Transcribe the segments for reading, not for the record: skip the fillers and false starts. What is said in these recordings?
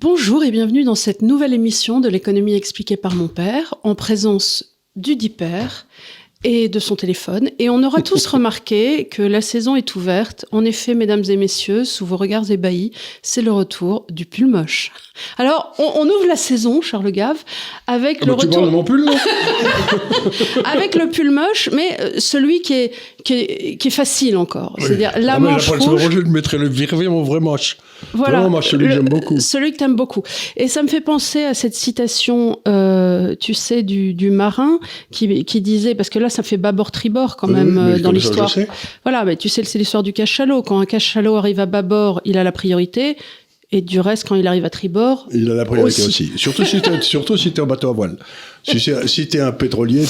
Bonjour et bienvenue dans cette nouvelle émission de l'économie expliquée par mon père, en présence du dit-père et de son téléphone. Et on aura tous remarqué que la saison est ouverte. En effet, mesdames et messieurs, sous vos regards ébahis, c'est le retour du pull moche. Alors, on ouvre la saison, Charles Gave, avec le retour... Tu parles de mon pull, non? Avec le pull moche, mais celui qui est facile encore. Oui. C'est-à-dire la manche rouge... Je mettrais le vraiment vrai moche. Voilà, vraiment moche, celui que j'aime beaucoup. Celui que t'aimes beaucoup. Et ça me fait penser à cette citation, tu sais, du marin qui disait, parce que là, ça fait bâbord-tribord quand même dans l'histoire. Voilà, mais tu sais, c'est l'histoire du cachalot. Quand un cachalot arrive à bâbord, il a la priorité. Et du reste, quand il arrive à tribord... Il a la priorité aussi. Surtout si t'es en bateau à voile. Si t'es un pétrolier...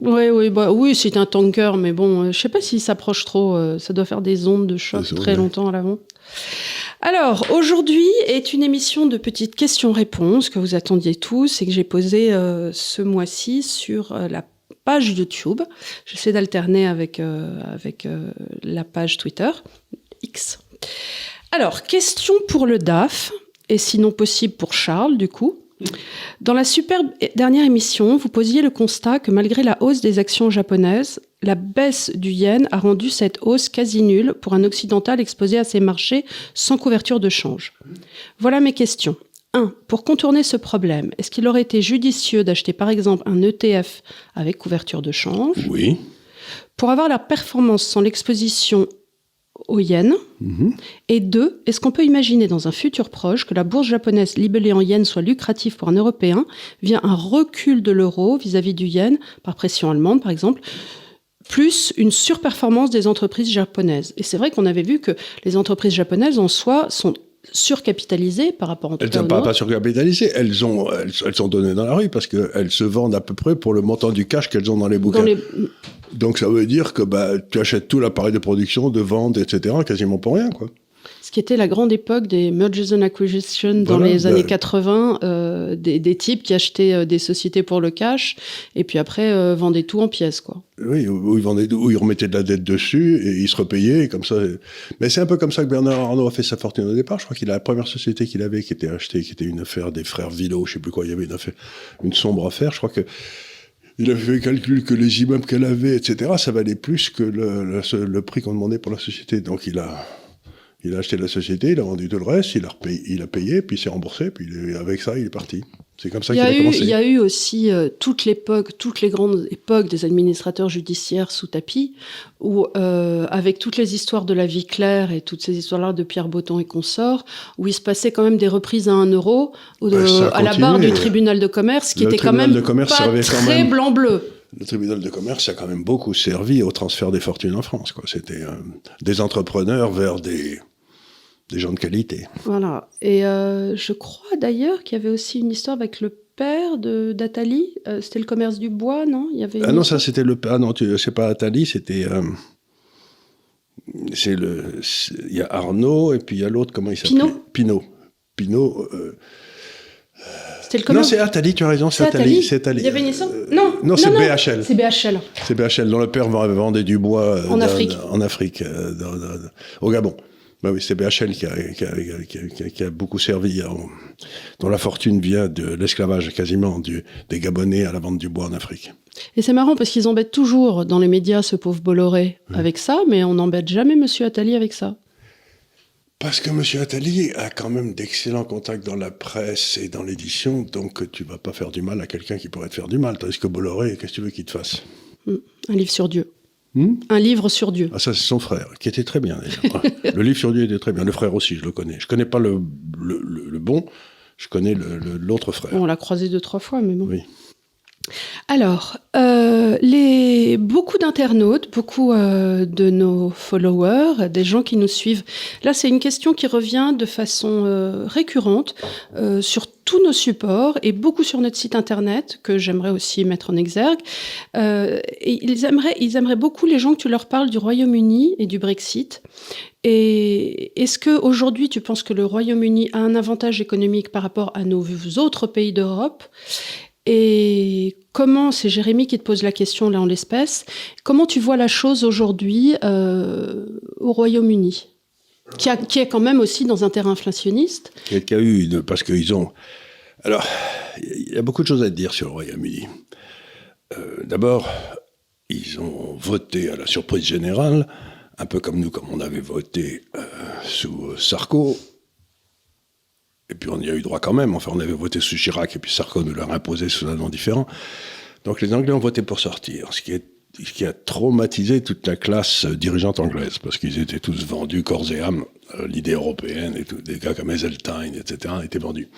Oui, c'est un tanker, mais bon, je sais pas s'il s'approche trop. Ça doit faire des ondes de choc très longtemps à l'avant. Alors, aujourd'hui est une émission de petites questions-réponses que vous attendiez tous et que j'ai posée ce mois-ci sur la page YouTube. J'essaie d'alterner avec la page Twitter, X. Alors, question pour le DAF, et sinon possible pour Charles, du coup. Dans la superbe dernière émission, vous posiez le constat que malgré la hausse des actions japonaises, la baisse du yen a rendu cette hausse quasi nulle pour un occidental exposé à ces marchés sans couverture de change. Voilà mes questions. 1. Pour contourner ce problème, est-ce qu'il aurait été judicieux d'acheter par exemple un ETF avec couverture de change? Oui. Pour avoir la performance sans l'exposition au yen. Et 2, est-ce qu'on peut imaginer dans un futur proche que la bourse japonaise libellée en yen soit lucrative pour un Européen via un recul de l'euro vis-à-vis du yen, par pression allemande par exemple, plus une surperformance des entreprises japonaises? Et c'est vrai qu'on avait vu que les entreprises japonaises en soi sont surcapitalisées par rapport en tout cas aux pas surcapitalisées, elles sont données dans la rue parce qu'elles se vendent à peu près pour le montant du cash qu'elles ont dans les bouquins. Donc ça veut dire que tu achètes tout l'appareil de production, de vente, etc. quasiment pour rien, quoi. Ce qui était la grande époque des mergers and acquisitions dans les années 80, des types qui achetaient des sociétés pour le cash et puis après vendaient tout en pièces, quoi. Oui, où ils remettaient de la dette dessus et ils se repayaient et comme ça. Mais c'est un peu comme ça que Bernard Arnault a fait sa fortune au départ. Je crois qu'il a la première société qu'il avait qui était achetée, qui était une affaire des frères Villot, je sais plus quoi. Il y avait une sombre affaire. Je crois que il avait fait le calcul que les immeubles qu'elle avait, etc., ça valait plus que le prix qu'on demandait pour la société. Donc il a acheté la société, il a vendu tout le reste, il a payé, puis il s'est remboursé, puis avec ça, il est parti. C'est comme ça qu'il a commencé. Il y a eu aussi toutes les grandes époques des administrateurs judiciaires sous tapis, où avec toutes les histoires de la vie claire et toutes ces histoires-là de Pierre Botton et consorts, où il se passait quand même des reprises à 1 euro à la barre du tribunal de commerce, qui était quand même pas très blanc-bleu. Le tribunal de commerce a quand même beaucoup servi au transfert des fortunes en France, quoi. C'était des entrepreneurs vers des gens de qualité. Voilà. Et je crois d'ailleurs qu'il y avait aussi une histoire avec le père d'Atali. C'était le commerce du bois, non? Il y avait non, ça c'était le père. Ah non, c'est pas Atali, c'était... il y a Arnaud et puis il y a l'autre, comment il s'appelle? Pinot. C'était le commerce... Non, c'est Atali, tu as raison, c'est Atali. Il y avait une histoire? Non, c'est BHL. C'est BHL. C'est BHL, dont le père vendait du bois en Afrique, au Gabon. Bah oui, c'est BHL qui a beaucoup servi, dont la fortune vient de l'esclavage quasiment des Gabonais à la vente du bois en Afrique. Et c'est marrant parce qu'ils embêtent toujours dans les médias ce pauvre Bolloré avec ça, mais on n'embête jamais Monsieur Attali avec ça. Parce que M. Attali a quand même d'excellents contacts dans la presse et dans l'édition, donc tu vas pas faire du mal à quelqu'un qui pourrait te faire du mal. Tandis que Bolloré, qu'est-ce que tu veux qu'il te fasse? Un livre sur Dieu. Un livre sur Dieu. Ah, ça, c'est son frère, qui était très bien, d'ailleurs. Le livre sur Dieu était très bien. Le frère aussi, je le connais. Je connais pas le bon, je connais l'autre frère. On l'a croisé 2-3 fois, mais bon. Oui. Alors, beaucoup d'internautes, beaucoup de nos followers, des gens qui nous suivent. Là, c'est une question qui revient de façon récurrente sur tous nos supports et beaucoup sur notre site internet, que j'aimerais aussi mettre en exergue. Et ils aimeraient beaucoup, les gens, que tu leur parles du Royaume-Uni et du Brexit. Et est-ce qu'aujourd'hui, tu penses que le Royaume-Uni a un avantage économique par rapport à nos autres pays d'Europe ? Et comment, c'est Jérémy qui te pose la question là en l'espèce, comment tu vois la chose aujourd'hui au Royaume-Uni? Qui est quand même aussi dans un terrain inflationniste. Parce qu'ils ont... Alors, il y a beaucoup de choses à dire sur le Royaume-Uni. D'abord, ils ont voté à la surprise générale, un peu comme nous, comme on avait voté sous Sarko. Et puis on y a eu droit quand même. Enfin, on avait voté sous Chirac et puis Sarko nous l'a imposé sous un nom différent. Donc les Anglais ont voté pour sortir, ce qui a traumatisé toute la classe dirigeante anglaise, parce qu'ils étaient tous vendus corps et âme. L'idée européenne et tout, des gars comme Heseltine, etc., étaient vendus.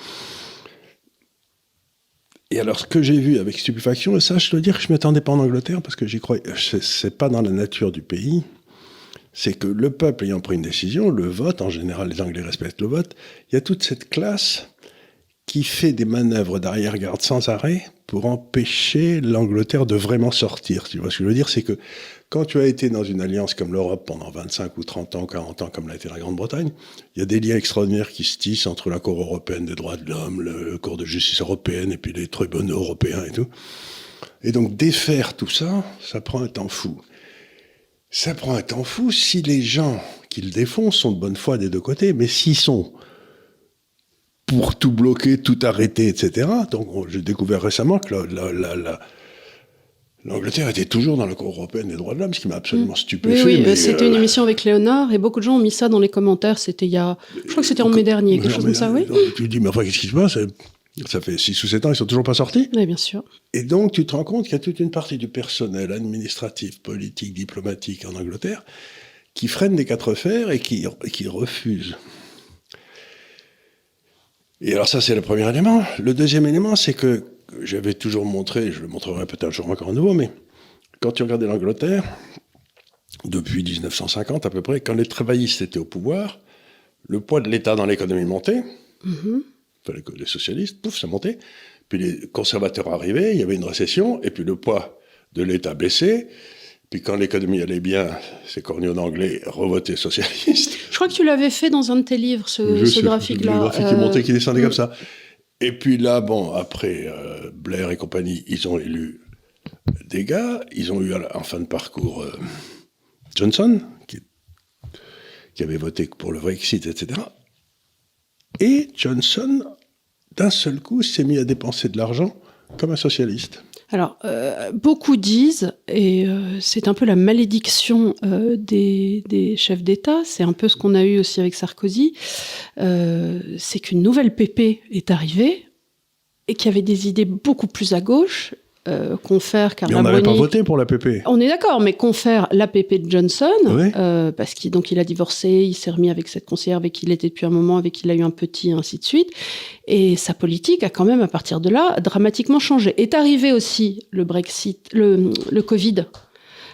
Et alors, ce que j'ai vu avec stupéfaction, et ça, je dois dire que je ne m'attendais pas en Angleterre, parce que j'y croyais, c'est pas dans la nature du pays, c'est que le peuple ayant pris une décision, le vote, en général, les Anglais respectent le vote, il y a toute cette classe qui fait des manœuvres d'arrière-garde sans arrêt pour empêcher l'Angleterre de vraiment sortir. Tu vois ce que je veux dire? C'est que quand tu as été dans une alliance comme l'Europe pendant 25 ou 30 ans, 40 ans, comme l'a été la Grande-Bretagne, il y a des liens extraordinaires qui se tissent entre la Cour européenne des droits de l'homme, le Cour de justice européenne et puis les tribunaux européens et tout. Et donc défaire tout ça, ça prend un temps fou. Ça prend un temps fou si les gens qui le défont sont de bonne foi des deux côtés, mais s'ils sont pour tout bloquer, tout arrêter, etc. Donc j'ai découvert récemment que l'Angleterre était toujours dans la Cour européenne des droits de l'homme, ce qui m'a absolument stupéfait. Oui, c'était une émission avec Léonard, et beaucoup de gens ont mis ça dans les commentaires, c'était il y a... Je crois que c'était en mai dernier, quelque chose comme ça, oui. Tu te dis, mais enfin, qu'est-ce qui se passe? Ça fait 6 ou 7 ans, ils sont toujours pas sortis. Oui, bien sûr. Et donc, tu te rends compte qu'il y a toute une partie du personnel administratif, politique, diplomatique en Angleterre qui freine des quatre fers et qui refuse. Et alors ça, c'est le premier élément. Le deuxième élément, c'est que j'avais toujours montré, je le montrerai peut-être un jour encore à nouveau, mais quand tu regardais l'Angleterre, depuis 1950 à peu près, quand les travaillistes étaient au pouvoir, le poids de l'État dans l'économie montait. Fallait que les socialistes, pouf, ça montait. Puis les conservateurs arrivaient, il y avait une récession, et puis le poids de l'État baissait. Puis quand l'économie allait bien, ces corneaux d'anglais revotaient socialistes. Je crois que tu l'avais fait dans un de tes livres, ce graphique-là. Le graphique qui montait, qui descendait comme ça. Et puis là, bon, après Blair et compagnie, ils ont élu des gars. Ils ont eu en fin de parcours Johnson, qui avait voté pour le Brexit, etc. Et Johnson, d'un seul coup, s'est mis à dépenser de l'argent comme un socialiste. Alors, beaucoup disent, et c'est un peu la malédiction des chefs d'État, c'est un peu ce qu'on a eu aussi avec Sarkozy, c'est qu'une nouvelle PP est arrivée et qui avait des idées beaucoup plus à gauche. Confère Carla Mais on n'avait Bruni. pas voté pour la PP. On est d'accord, mais confère la PP de Johnson, oui. parce qu'il a divorcé, il s'est remis avec cette conseillère avec qui il était depuis un moment, avec qui il a eu un petit, ainsi de suite. Et sa politique a quand même, à partir de là, dramatiquement changé. Est arrivé aussi le Brexit, le Covid,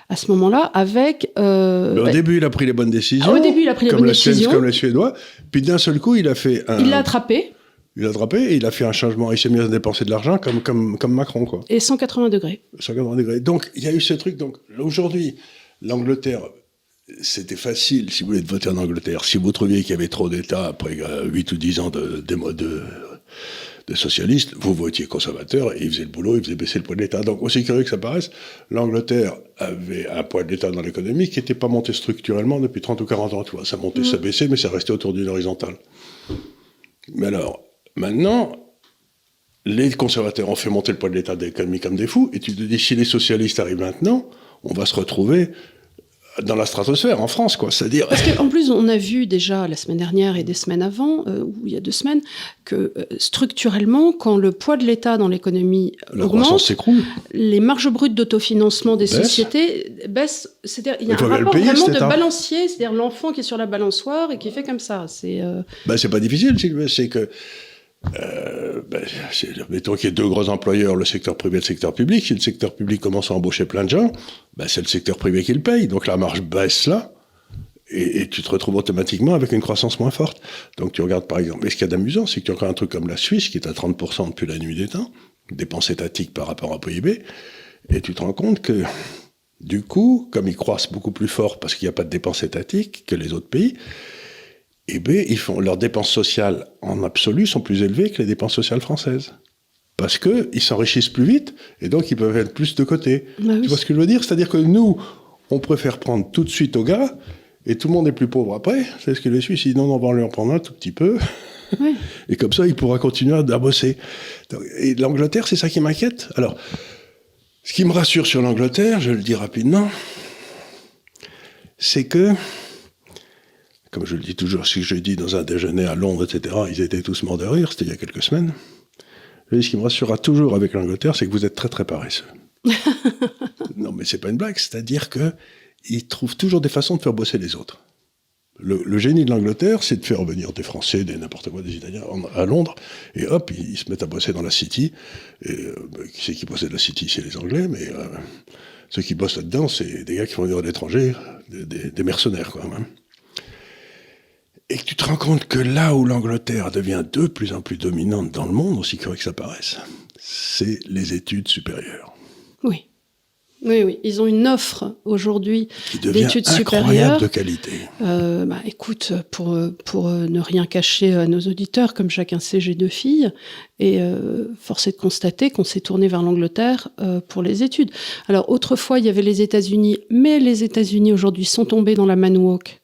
à ce moment-là, avec... Au début, il a pris les bonnes décisions. Au début, il a pris les bonnes décisions. Comme les Suédois. Puis d'un seul coup, il a fait un... Il l'a attrapé. Il l'a attrapé et il a fait un changement. Il s'est mis à dépenser de l'argent comme Macron, quoi. Et 180 degrés. 180 degrés. Donc, il y a eu ce truc. Donc, aujourd'hui, l'Angleterre, c'était facile, si vous voulez, de voter en Angleterre. Si vous trouviez qu'il y avait trop d'États après 8 ou 10 ans de socialistes, vous votiez conservateur et ils faisaient le boulot, ils faisaient baisser le poids de l'État. Donc, aussi curieux que ça paraisse, l'Angleterre avait un poids de l'État dans l'économie qui n'était pas monté structurellement depuis 30 ou 40 ans. Tu vois. Ça montait, ça baissait, mais ça restait autour d'une horizontale. Mais alors, maintenant, les conservateurs ont fait monter le poids de l'État de l'économie comme des fous, et tu te dis, si les socialistes arrivent maintenant, on va se retrouver dans la stratosphère, en France, quoi. C'est-à-dire... Parce qu'en plus, on a vu déjà la semaine dernière et des semaines avant, ou il y a 2 semaines, que structurellement, quand le poids de l'État dans l'économie augmente, les marges brutes d'autofinancement des sociétés baissent. C'est-à-dire, il y a un rapport vraiment de balancier, c'est-à-dire l'enfant qui est sur la balançoire et qui fait comme ça. C'est pas difficile, c'est que... mettons qu'il y ait 2 gros employeurs, le secteur privé et le secteur public. Si le secteur public commence à embaucher plein de gens, c'est le secteur privé qui le paye. Donc la marge baisse là, et tu te retrouves automatiquement avec une croissance moins forte. Donc tu regardes par exemple, et ce qu'il y a d'amusant, c'est que tu as encore un truc comme la Suisse, qui est à 30% depuis la nuit des temps, dépenses étatiques par rapport au PIB, et tu te rends compte que, du coup, comme ils croissent beaucoup plus fort parce qu'il n'y a pas de dépenses étatiques que les autres pays, eh bien, leurs dépenses sociales en absolu sont plus élevées que les dépenses sociales françaises. Parce qu'ils s'enrichissent plus vite, et donc ils peuvent être plus de côté. Tu vois ce que je veux dire? C'est-à-dire que nous, on préfère prendre tout de suite au gars, Et tout le monde est plus pauvre après. C'est ce que les Suisses disent, non, on va leur prendre un tout petit peu. Oui. Et comme ça, il pourra continuer à bosser. Et l'Angleterre, c'est ça qui m'inquiète. Alors, ce qui me rassure sur l'Angleterre, je le dis rapidement, c'est que, comme je le dis toujours, ce que j'ai dit dans un déjeuner à Londres, etc., ils étaient tous morts de rire, c'était il y a quelques semaines. Je dis, ce qui me rassurera toujours avec l'Angleterre, c'est que vous êtes très très paresseux. Non, mais c'est pas une blague, c'est-à-dire qu'ils trouvent toujours des façons de faire bosser les autres. Le génie de l'Angleterre, c'est de faire venir des Français, des n'importe quoi, des Italiens à Londres, et hop, ils se mettent à bosser dans la City. Et qui c'est qui possède la City? C'est les Anglais, mais ceux qui bossent là-dedans, c'est des gars qui vont venir de l'étranger, des mercenaires, quoi. Hein. Et que tu te rends compte que là où l'Angleterre devient de plus en plus dominante dans le monde, aussi curieux que ça paraisse, c'est les études supérieures. Oui. Oui, ils ont une offre aujourd'hui d'études supérieures. Incroyable de qualité. Écoute, pour ne rien cacher à nos auditeurs, comme chacun sait, j'ai 2 filles, et force est de constater qu'on s'est tourné vers l'Angleterre pour les études. Alors autrefois, il y avait les États-Unis, mais les États-Unis aujourd'hui sont tombés dans la manwalk.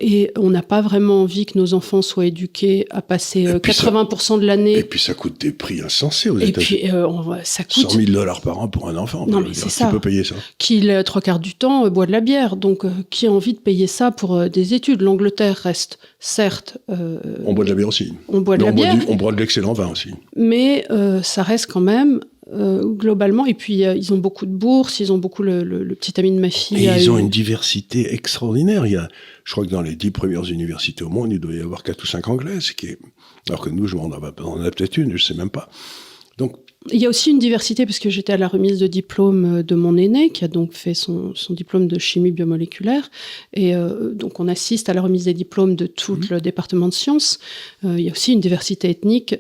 Et on n'a pas vraiment envie que nos enfants soient éduqués à passer 80% de l'année. Et puis ça coûte des prix insensés aux États-Unis. Et puis ça coûte $100,000 par an pour un enfant. Non, mais c'est ça. Qui peut payer ça? Qui, les 3/4 du temps, boit de la bière. Donc, qui a envie de payer ça pour des études? L'Angleterre reste, certes... on boit de la bière aussi. On boit de la bière. On boit de l'excellent vin aussi. Mais ça reste quand même... globalement, et puis ils ont beaucoup de bourses, ils ont beaucoup le petit ami de ma fille. Et ils ont une diversité extraordinaire. Je crois que dans les 10 premières universités au monde, il doit y avoir 4 ou 5 anglaises, alors que nous, on en a peut-être une, je sais même pas. Donc, il y a aussi une diversité, parce que j'étais à la remise de diplôme de mon aîné, qui a donc fait son diplôme de chimie biomoléculaire, et donc on assiste à la remise des diplômes de tout le département de sciences. Il y a aussi une diversité ethnique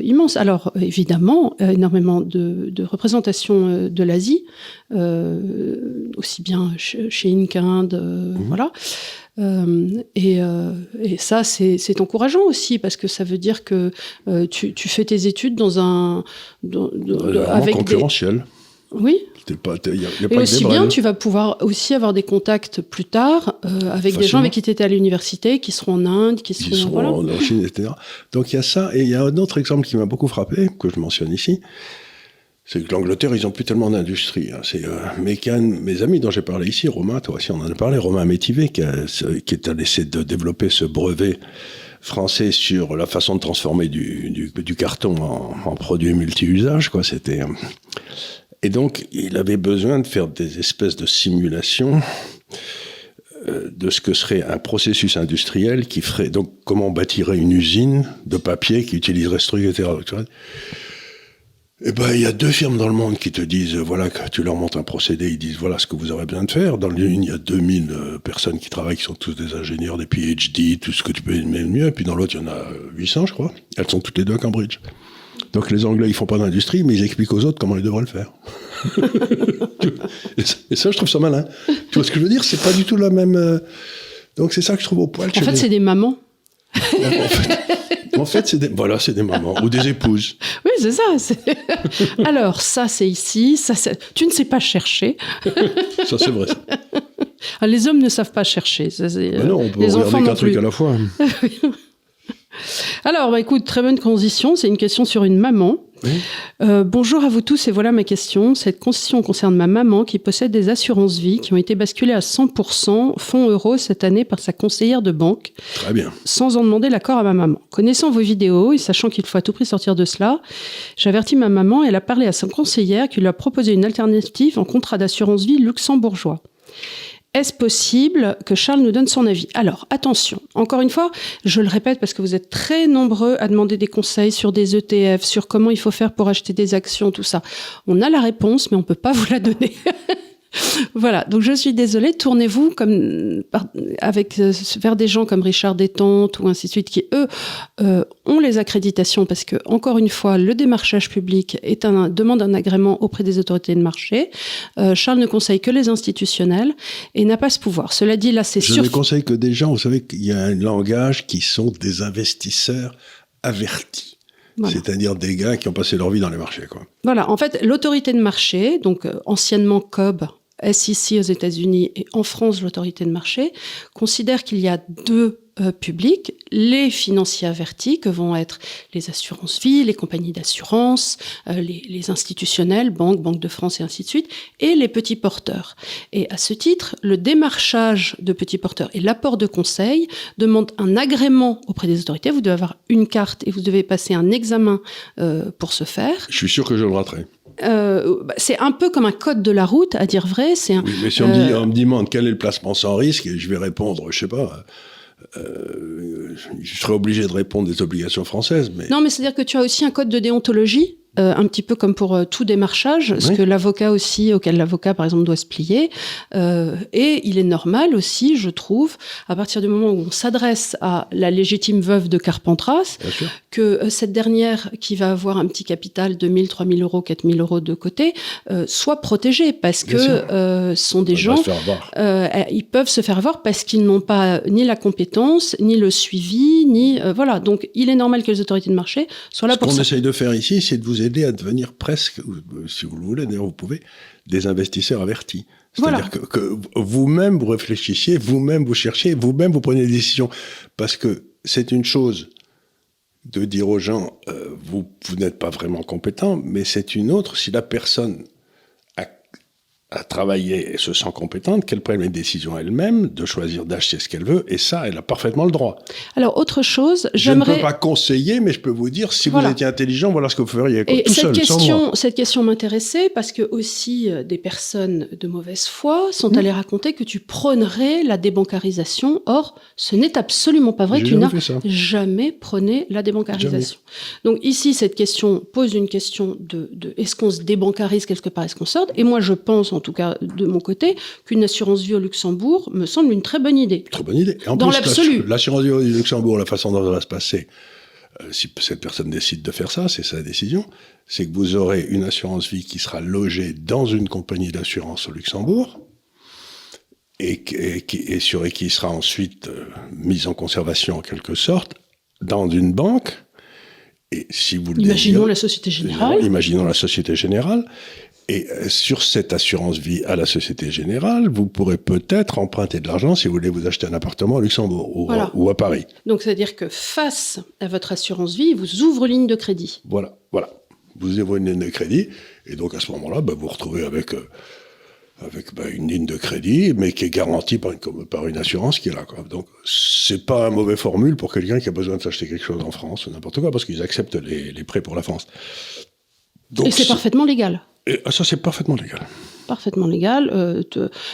immense. Alors évidemment, énormément de représentation de l'Asie, aussi bien chez Inkind, voilà. Et ça, c'est encourageant aussi, parce que ça veut dire que tu fais tes études dans un... avec concurrentiel. Oui. Y a pas et aussi bien, tu vas pouvoir aussi avoir des contacts plus tard avec des gens avec qui tu étais à l'université, qui seront en Inde, qui seront en Chine, etc. Donc il y a ça, et il y a un autre exemple qui m'a beaucoup frappé, que je mentionne ici. C'est que l'Angleterre, ils n'ont plus tellement d'industrie. Hein. C'est mes amis dont j'ai parlé ici, Romain, toi aussi on en a parlé, Romain Métivé, qui est allé essayer de développer ce brevet français sur la façon de transformer du carton en produit multi-usage, quoi. Et donc, il avait besoin de faire des espèces de simulations de ce que serait un processus industriel qui ferait... Donc, comment on bâtirait une usine de papier qui utiliserait ce truc, etc. Eh ben, il y a 2 firmes dans le monde qui te disent, voilà, que tu leur montres un procédé, ils disent, voilà ce que vous aurez besoin de faire. Dans l'une, il y a 2000 personnes qui travaillent, qui sont tous des ingénieurs, des PhD, tout ce que tu peux aimer le mieux. Et puis dans l'autre, il y en a 800, je crois. Elles sont toutes les 2 à Cambridge. Donc les Anglais, ils font pas d'industrie, mais ils expliquent aux autres comment ils devraient le faire. Et ça, je trouve ça malin. Tu vois ce que je veux dire? C'est pas du tout la même... Donc c'est ça que je trouve au poil. En fait, c'est des mamans. En fait, c'est des mamans ou des épouses. Oui, c'est ça. Alors, ça, c'est ici. Ça, tu ne sais pas chercher. Ça, c'est vrai. Les hommes ne savent pas chercher. Ça, non, on peut regarder qu'un truc à la fois. Alors, écoute, très bonne transition. C'est une question sur une maman. Oui. Bonjour à vous tous, et voilà ma question. Cette question concerne ma maman qui possède des assurances vie qui ont été basculées à 100% fonds euros cette année par sa conseillère de banque. Très bien. Sans en demander l'accord à ma maman. Connaissant vos vidéos et sachant qu'il faut à tout prix sortir de cela, j'avertis ma maman et elle a parlé à sa conseillère qui lui a proposé une alternative en contrat d'assurance vie luxembourgeois. Est-ce possible que Charles nous donne son avis? Alors, attention, encore une fois, je le répète parce que vous êtes très nombreux à demander des conseils sur des ETF, sur comment il faut faire pour acheter des actions, tout ça. On a la réponse, mais on ne peut pas vous la donner. Voilà, donc je suis désolée, tournez-vous vers des gens comme Richard Détente ou ainsi de suite qui, eux, ont les accréditations parce que, encore une fois, le démarchage public demande un agrément auprès des autorités de marché. Charles ne conseille que les institutionnels et n'a pas ce pouvoir. Cela dit, là, c'est sûr. Je ne conseille que des gens, vous savez qu'il y a un langage qui sont des investisseurs avertis. Voilà. C'est-à-dire des gars qui ont passé leur vie dans les marchés, quoi. Voilà, en fait, l'autorité de marché, donc anciennement COB, SEC aux États-Unis et en France, l'autorité de marché, considère qu'il y a deux publics, les financiers avertis, que vont être les assurances-vie, les compagnies d'assurance, les institutionnels, banque de France et ainsi de suite, et les petits porteurs. Et à ce titre, le démarchage de petits porteurs et l'apport de conseils demandent un agrément auprès des autorités. Vous devez avoir une carte et vous devez passer un examen pour ce faire. Je suis sûr que je le raterai. C'est un peu comme un code de la route, à dire vrai. Oui, mais si on me demande quel est le placement sans risque, je vais répondre, je sais pas... je serais obligé de répondre des obligations françaises. Mais... Non, mais c'est-à-dire que tu as aussi un code de déontologie, un petit peu comme pour tout démarchage, ce que l'avocat aussi, auquel l'avocat, par exemple, doit se plier. Et il est normal aussi, je trouve, à partir du moment où on s'adresse à la légitime veuve de Carpentras, que cette dernière, qui va avoir un petit capital de 1 000, 3 000 euros, 4 000 euros de côté, soit protégée, parce que sont des gens... ils peuvent se faire voir parce qu'ils n'ont pas ni la compétence, ni le suivi, ni... voilà, donc il est normal que les autorités de marché soient là pour ça. Ce qu'on essaye de faire ici, c'est de vous aider à devenir presque, si vous le voulez, d'ailleurs vous pouvez, des investisseurs avertis. C'est-à-dire que vous-même vous réfléchissiez, vous-même vous cherchiez, vous-même vous prenez des décisions. Parce que c'est une chose de dire aux gens, vous n'êtes pas vraiment compétent, mais c'est une autre si la personne à travailler et se sent compétente, qu'elle prenne les décisions elle-même, de choisir d'acheter ce qu'elle veut, et ça, elle a parfaitement le droit. Alors, autre chose, je ne peux pas conseiller, mais je peux vous dire, si vous étiez intelligent, voilà ce que vous feriez. Et tout seul, sans moi. Cette question m'intéressait, parce que aussi des personnes de mauvaise foi sont allées raconter que tu prônerais la débancarisation. Or, ce n'est absolument pas vrai. Tu n'as jamais prôné la débancarisation. Jamais. Donc ici, cette question pose une question de est-ce qu'on se débancarise quelque part, est-ce qu'on sorte? Et moi, je pense, en tout cas de mon côté, qu'une assurance vie au Luxembourg me semble une très bonne idée. Très bonne idée. Et en dans plus, l'absolu. L'assurance vie au Luxembourg, la façon dont ça va se passer, si cette personne décide de faire ça, c'est sa décision, c'est que vous aurez une assurance vie qui sera logée dans une compagnie d'assurance au Luxembourg et qui sera ensuite mise en conservation en quelque sorte dans une banque. Et si vous imaginons la Société Générale. Imaginons la Société Générale. Et sur cette assurance vie à la Société Générale, vous pourrez peut-être emprunter de l'argent si vous voulez vous acheter un appartement au Luxembourg ou à Paris. Donc, c'est-à-dire que face à votre assurance vie, vous ouvrez une ligne de crédit. Voilà. Vous ouvrez une ligne de crédit. Et donc, à ce moment-là, vous vous retrouvez avec une ligne de crédit, mais qui est garantie par une assurance qui est là. Donc, c'est pas une mauvaise formule pour quelqu'un qui a besoin de s'acheter quelque chose en France ou n'importe quoi, parce qu'ils acceptent les prêts pour la France. Donc, et c'est parfaitement légal. Et ça, c'est parfaitement légal. Parfaitement légal.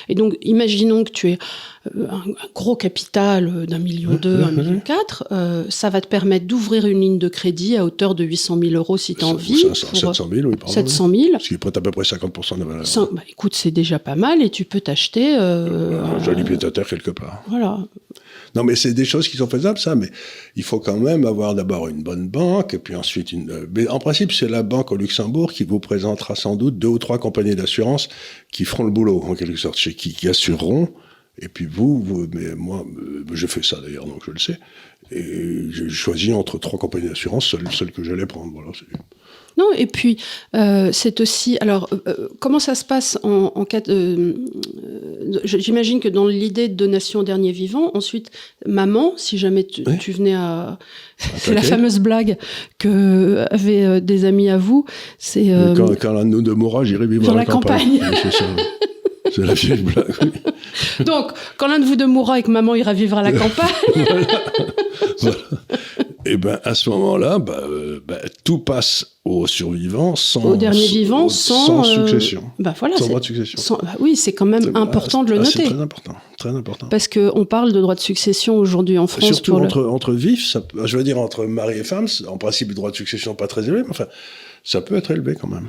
Et donc, imaginons que tu aies un gros capital d'1,2 million, 1,4 million. Ça va te permettre d'ouvrir une ligne de crédit à hauteur de 800 000 euros si tu as envie. 700 000, oui, pardon. 700 000. Ce qui prête à peu près 50% de la valeur. Écoute, c'est déjà pas mal et tu peux t'acheter... un joli pied-à-terre quelque part. Voilà. Non, mais c'est des choses qui sont faisables, ça, mais il faut quand même avoir d'abord une bonne banque, et puis ensuite mais en principe, c'est la banque au Luxembourg qui vous présentera sans doute 2 ou 3 compagnies d'assurance qui feront le boulot, en quelque sorte, qui assureront, et puis mais moi, je fais ça d'ailleurs, donc je le sais, et j'ai choisi entre 3 compagnies d'assurance, celle que j'allais prendre, voilà, c'est... Non, et puis c'est aussi... Alors, comment ça se passe en cas de... j'imagine que dans l'idée de donation au dernier vivant, ensuite, maman, si jamais tu venais à... C'est la fameuse blague que avaient des amis à vous, c'est... Quand l'un de nous deux mourra, j'irai vivre à la campagne. Oui, c'est ça. C'est la vieille blague, oui. Donc, quand l'un de vous deux mourra et que maman ira vivre à la campagne... Voilà. Et bien, à ce moment-là, tout passe aux survivants au dernier vivant sans succession. Voilà, sans droit de succession. Oui, c'est quand même important de le noter. C'est très important, très important. Parce qu'on parle de droit de succession aujourd'hui en France. Surtout entre vifs, je veux dire entre mari et femme, en principe, le droit de succession n'est pas très élevé, mais enfin, ça peut être élevé quand même.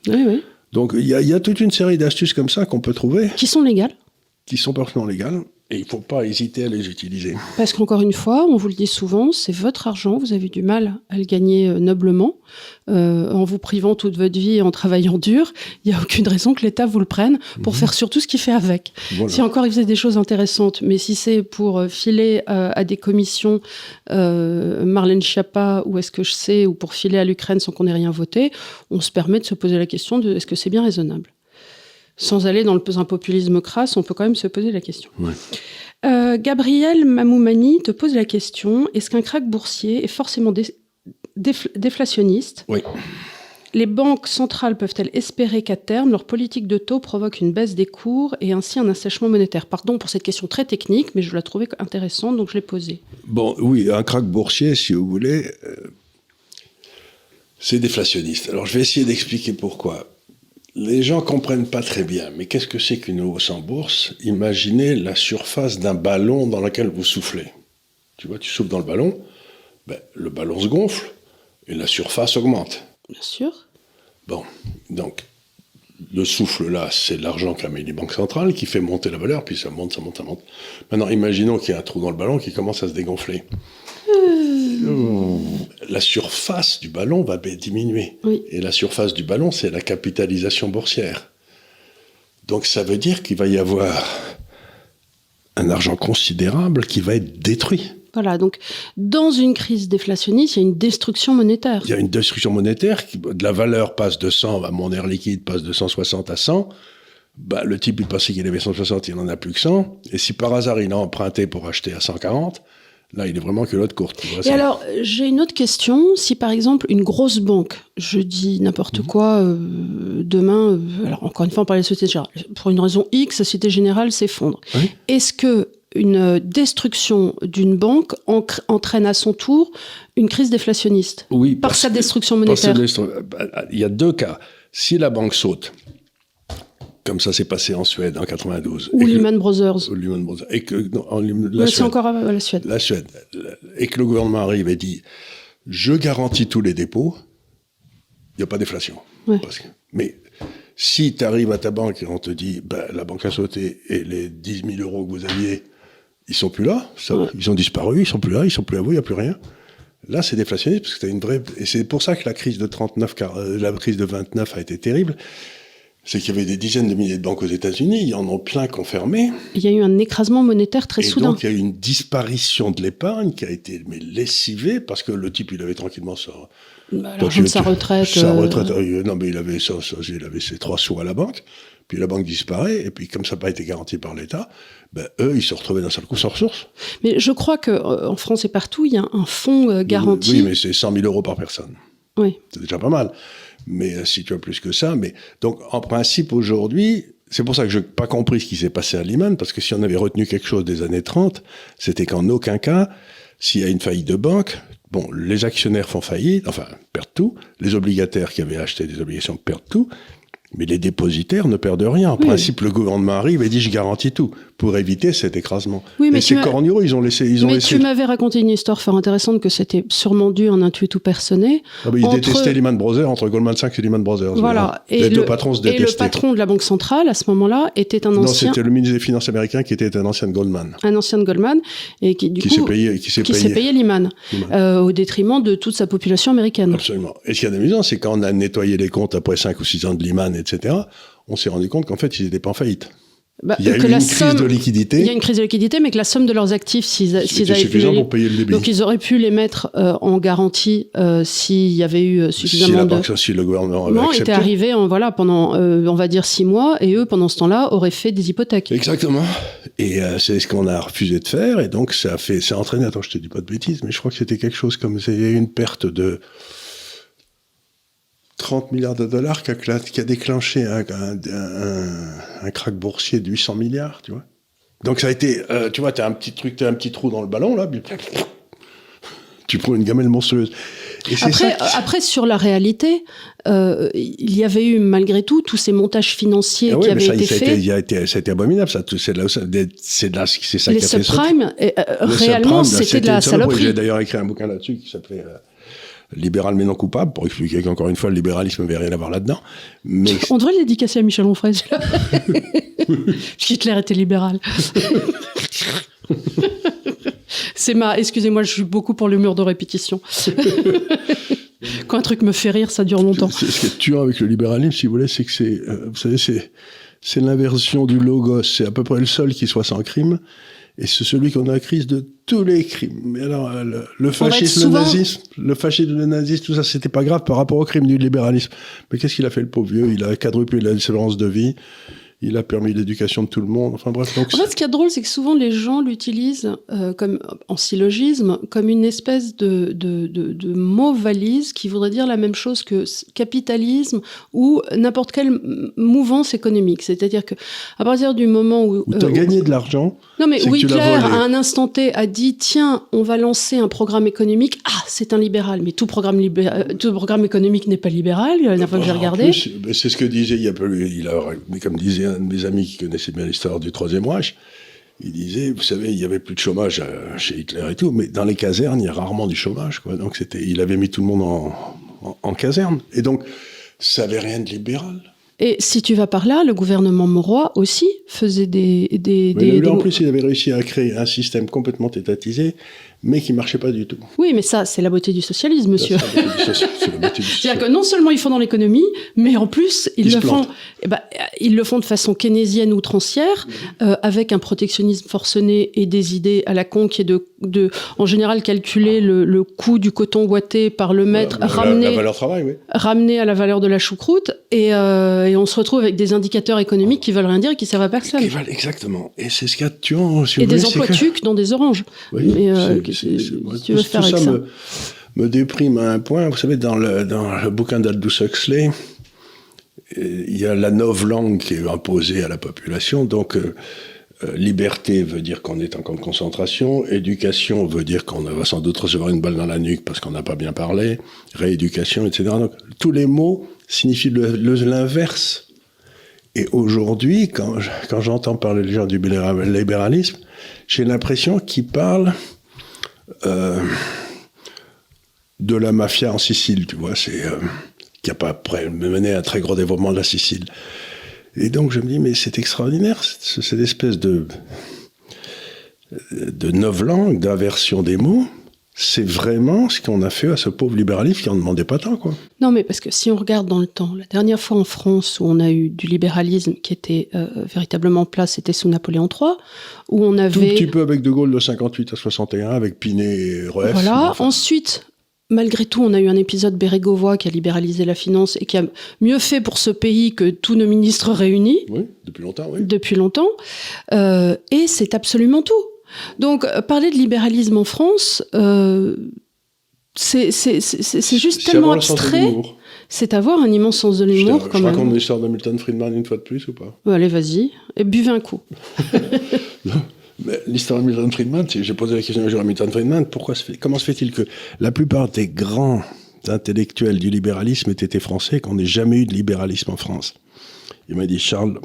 Oui. Donc, il y a toute une série d'astuces comme ça qu'on peut trouver. Qui sont légales. Qui sont parfaitement légales. Et il ne faut pas hésiter à les utiliser. Parce qu'encore une fois, on vous le dit souvent, c'est votre argent, vous avez du mal à le gagner noblement, en vous privant toute votre vie et en travaillant dur. Il n'y a aucune raison que l'État vous le prenne pour faire surtout ce qu'il fait avec. Voilà. Si encore il faisait des choses intéressantes, mais si c'est pour filer à des commissions Marlène Schiappa ou est-ce que je sais, ou pour filer à l'Ukraine sans qu'on ait rien voté, on se permet de se poser la question de est-ce que c'est bien raisonnable ? Sans aller dans un populisme crasse, on peut quand même se poser la question. Ouais. Gabriel Mamoumani te pose la question, est-ce qu'un krach boursier est forcément déflationniste ? Oui. Les banques centrales peuvent-elles espérer qu'à terme, leur politique de taux provoque une baisse des cours et ainsi un assèchement monétaire ? Pardon pour cette question très technique, mais je la trouvais intéressante, donc je l'ai posée. Bon, oui, un krach boursier, si vous voulez, c'est déflationniste. Alors, je vais essayer d'expliquer pourquoi. Les gens comprennent pas très bien, mais qu'est-ce que c'est qu'une hausse en bourse ? Imaginez la surface d'un ballon dans lequel vous soufflez. Tu vois, tu souffles dans le ballon, le ballon se gonfle et la surface augmente. Bien sûr. Bon, donc, le souffle là, c'est l'argent qu'a mis les banques centrales qui fait monter la valeur, puis ça monte, ça monte, ça monte. Maintenant, imaginons qu'il y a un trou dans le ballon qui commence à se dégonfler. La surface du ballon va diminuer. Oui. Et la surface du ballon, c'est la capitalisation boursière. Donc ça veut dire qu'il va y avoir un argent considérable qui va être détruit. Voilà, donc dans une crise déflationniste, il y a une destruction monétaire. Il y a une destruction monétaire, de la valeur passe de 100, mon air liquide passe de 160 à 100. Le type, il pensait qu'il avait 160, il n'en a plus que 100. Et si par hasard, il a emprunté pour acheter à 140... Là, il est vraiment que l'autre courte. Et alors, j'ai une autre question. Si, par exemple, une grosse banque, je dis n'importe quoi, demain, alors encore une fois, on parlait de Société Générale, pour une raison X, Société Générale s'effondre. Oui. Est-ce qu'une destruction d'une banque entraîne à son tour une crise déflationniste ? Oui. Par sa destruction monétaire. Il y a deux cas. Si la banque saute, comme ça s'est passé en Suède en 92. Ou Lehman Brothers. Et que, c'est encore la Suède. La Suède. Et que le gouvernement arrive et dit « Je garantis tous les dépôts », il n'y a pas d'inflation. Ouais. Mais si tu arrives à ta banque et on te dit « La banque a sauté et les 10 000 euros que vous aviez, ils sont plus là, ils ont disparu, ils sont plus là, ils sont plus à vous, il n'y a plus rien ». Là, c'est déflationniste parce que tu as une vraie... Et c'est pour ça que la crise de 29 a été terrible. C'est qu'il y avait des dizaines de milliers de banques aux États-Unis, il y en a plein qui ont fermé. Il y a eu un écrassement monétaire très soudain. Et donc, il y a eu une disparition de l'épargne qui a été lessivée parce que le type, il avait tranquillement ça. L'argent de sa retraite. Non, mais il avait ses 3 sous à la banque. Puis la banque disparaît, et puis comme ça n'a pas été garanti par l'État, eux, ils se retrouvaient d'un seul coup sans ressources. Mais je crois qu'en France et partout, il y a un fonds garanti. Oui, mais c'est 100 000 euros par personne. Oui. C'est déjà pas mal. Mais si tu as plus que ça, donc en principe aujourd'hui, c'est pour ça que je n'ai pas compris ce qui s'est passé à Lehman, parce que si on avait retenu quelque chose des années 30, c'était qu'en aucun cas, s'il y a une faillite de banque, les actionnaires font faillite, perdent tout, les obligataires qui avaient acheté des obligations perdent tout, mais les dépositaires ne perdent rien. En principe, le gouvernement arrive et dit « je garantis tout » pour éviter cet écrasement. Oui, mais ces corneaux, ils ont laissé... Tu m'avais raconté une histoire fort intéressante que c'était sûrement dû en intuitu personnel. Ils détestaient Lehman Brothers, entre Goldman Sachs et Lehman Brothers. Voilà. Les deux patrons se détestaient. Et le patron de la Banque centrale, à ce moment-là, était un ancien... Non, c'était le ministre des Finances américain qui était un ancien de Goldman. Un ancien de Goldman, et qui s'est payé Lehman, au détriment de toute sa population américaine. Absolument. Et ce qui est amusant, c'est quand on a nettoyé les comptes après 5 ou 6 ans de Lehman, etc., on s'est rendu compte qu'en fait, ils n'étaient pas en faillite. Il y a eu une crise de liquidité. Il y a une crise de liquidité, mais que la somme de leurs actifs, s'ils avaient suffisant pour payer le débit. Donc ils auraient pu les mettre en garantie s'il y avait eu suffisamment si le gouvernement avait accepté. Était arrivé pendant, on va dire, 6 mois, et eux, pendant ce temps-là, auraient fait des hypothèques. Exactement. Et c'est ce qu'on a refusé de faire, et donc ça a entraîné, attends, je te dis pas de bêtises, mais je crois que c'était quelque chose comme, il y a eu une perte de 30 milliards de dollars qui a déclenché un krach boursier de 800 milliards, tu vois. Donc ça a été, tu vois, t'as un petit trou dans le ballon, là, puis tu prends une gamelle monstrueuse. Et après, sur la réalité, il y avait eu malgré tout tous ces montages financiers qui avaient été faits. Ça a été abominable, ça. C'est ça qui a fait. Les subprimes, réellement, c'était de la saloperie. J'ai d'ailleurs écrit un bouquin là-dessus qui s'appelait Libéral mais non coupable, pour expliquer qu'encore une fois, le libéralisme n'avait rien à voir là-dedans. Mais... On devrait le dédicacer à Michel Onfray, celui-là. Hitler était libéral. Excusez-moi, je suis beaucoup pour l'humour de répétition. Quand un truc me fait rire, ça dure longtemps. Ce qui est tuant avec le libéralisme, si vous voulez, c'est que vous savez, c'est l'inversion du logos. C'est à peu près le seul qui soit sans crime. Et c'est celui qu'on a crise de tous les crimes. Mais alors, le fascisme, le nazisme, tout ça, c'était pas grave par rapport au crime du libéralisme. Mais qu'est-ce qu'il a fait, le pauvre vieux ? Il a quadruplé l'espérance de vie. il a permis l'éducation de tout le monde. Enfin bref. Donc en fait, ce qui est drôle, c'est que souvent les gens l'utilisent comme en syllogisme, comme une espèce de mot valise qui voudrait dire la même chose que capitalisme ou n'importe quelle mouvance économique. C'est-à-dire que à partir du moment où tu as gagné de l'argent. Non, mais Hitler, à un instant T, a dit tiens, on va lancer un programme économique. Ah, c'est un libéral. Mais tout programme économique n'est pas libéral, la dernière fois que j'ai regardé. Plus, c'est ce que disait, comme disait un de mes amis qui connaissait bien l'histoire du Troisième Reich, il disait, vous savez, il n'y avait plus de chômage chez Hitler et tout, mais dans les casernes, il y a rarement du chômage, quoi. Donc il avait mis tout le monde en caserne. Et donc, ça n'avait rien de libéral. Et si tu vas par là, le gouvernement Mauroy aussi faisait en plus, il avait réussi à créer un système complètement étatisé, mais qui ne marchait pas du tout. Oui, mais ça, c'est la beauté du socialisme, monsieur. C'est la beauté du socialisme. C'est-à-dire que non seulement ils font dans l'économie, mais en plus, ils le font de façon keynésienne outrancière, avec un protectionnisme forcené et des idées à la con qui est de en général, calculer le coût du coton ouaté par le mètre, la valeur travail, oui. Ramené à la valeur de la choucroute, et on se retrouve avec des indicateurs économiques qui veulent rien dire et qui servent à personne. Exactement. Et c'est ce qu'il y a de tuant. Et des emplois tucs dans des oranges. Oui, mais tu veux faire avec ça me déprime à un point. Vous savez, dans le bouquin d'Aldous Huxley, il y a la novlangue qui est imposée à la population. Donc, liberté veut dire qu'on est en camp de concentration. Éducation veut dire qu'on va sans doute recevoir une balle dans la nuque parce qu'on n'a pas bien parlé. Rééducation, etc. Donc, tous les mots signifient l'inverse. Et aujourd'hui, quand j'entends parler les gens du libéralisme, j'ai l'impression qu'ils parlent de la mafia en Sicile, tu vois, qui a pas mené à un très gros développement de la Sicile. Et donc je me dis, mais c'est extraordinaire, cette espèce de novlangue, d'inversion des mots. C'est vraiment ce qu'on a fait à ce pauvre libéralisme qui n'en demandait pas tant, quoi. Non, mais parce que si on regarde dans le temps, la dernière fois en France où on a eu du libéralisme qui était véritablement en place, c'était sous Napoléon III, où on avait... Tout petit peu avec De Gaulle de 58 à 61, avec Pinet et Rueff. Voilà, ensuite... Malgré tout, on a eu un épisode Bérégovoy qui a libéralisé la finance et qui a mieux fait pour ce pays que tous nos ministres réunis. Oui, depuis longtemps, oui. Depuis longtemps. Et c'est absolument tout. Donc, parler de libéralisme en France, c'est juste tellement abstrait. C'est avoir un immense sens de l'humour, quand même. Je raconte l'histoire de Milton Friedman une fois de plus, ou pas? Allez, vas-y. Et buvez un coup. Mais l'histoire de Milton Friedman, j'ai posé la question un jour à Milton Friedman, comment se fait-il que la plupart des grands intellectuels du libéralisme aient été français, qu'on n'ait jamais eu de libéralisme en France? Il m'a dit, Charles,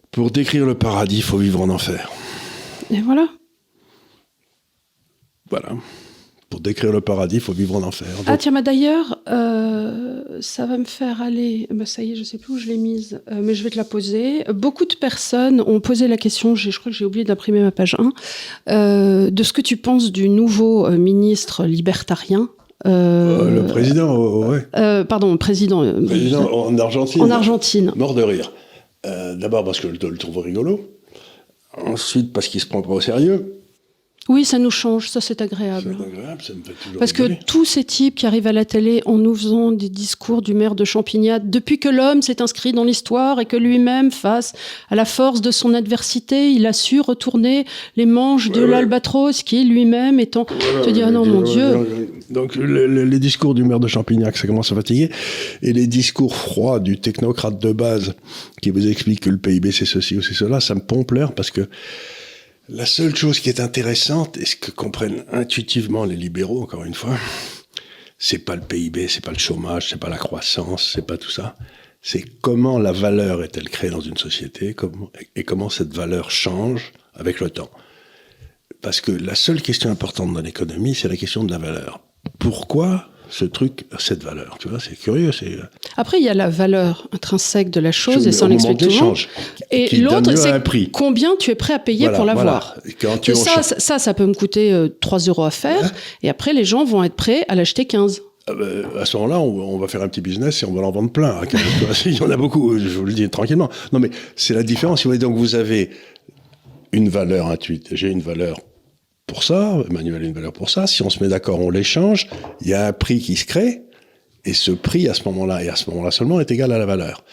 pour décrire le paradis, il faut vivre en enfer. Et voilà. Voilà. Pour décrire le paradis, il faut vivre en enfer. Donc... Ah tiens, bah d'ailleurs, ça va me faire aller... Bah ça y est, je ne sais plus où je l'ai mise, mais je vais te la poser. Beaucoup de personnes ont posé la question, je crois que j'ai oublié d'imprimer ma page 1, de ce que tu penses du nouveau ministre libertarien. Le président, ouais. Président en Argentine. En Argentine. Mort de rire. D'abord parce que je le trouve rigolo. Ensuite parce qu'il se prend pas au sérieux. Oui, ça nous change, ça c'est agréable. C'est agréable, ça me fait toujours Parce rigoler. que tous ces types qui arrivent à la télé en nous faisant des discours du maire de Champignat, depuis que l'homme s'est inscrit dans l'histoire et que lui-même, face à la force de son adversité, il a su retourner les manches de l'albatros, qui lui-même étant... te dire, non, mon Dieu... Donc les discours du maire de Champignac, ça commence à fatiguer. Et les discours froids du technocrate de base qui vous explique que le PIB c'est ceci ou c'est cela, ça me pompe l'air parce que la seule chose qui est intéressante, et ce que comprennent intuitivement les libéraux, encore une fois, c'est pas le PIB, c'est pas le chômage, c'est pas la croissance, c'est pas tout ça. C'est comment la valeur est-elle créée dans une société, et comment cette valeur change avec le temps. Parce que la seule question importante dans l'économie, c'est la question de la valeur. Pourquoi ce truc a cette valeur? Tu vois, c'est curieux. Après, il y a la valeur intrinsèque de la chose et son explication. Et l'autre, c'est combien tu es prêt à payer pour l'avoir. Voilà. Et ça peut me coûter 3 € à faire. Ouais. Et après, les gens vont être prêts à l'acheter 15. À ce moment-là, on va faire un petit business et on va en vendre plein. Il y en a beaucoup, je vous le dis tranquillement. Non, mais c'est la différence. Donc, vous avez une valeur intuitive. J'ai une valeur pour ça, Emmanuel a une valeur pour ça. Si on se met d'accord, on l'échange. Il y a un prix qui se crée. Et ce prix, à ce moment-là, et à ce moment-là seulement, est égal à la valeur.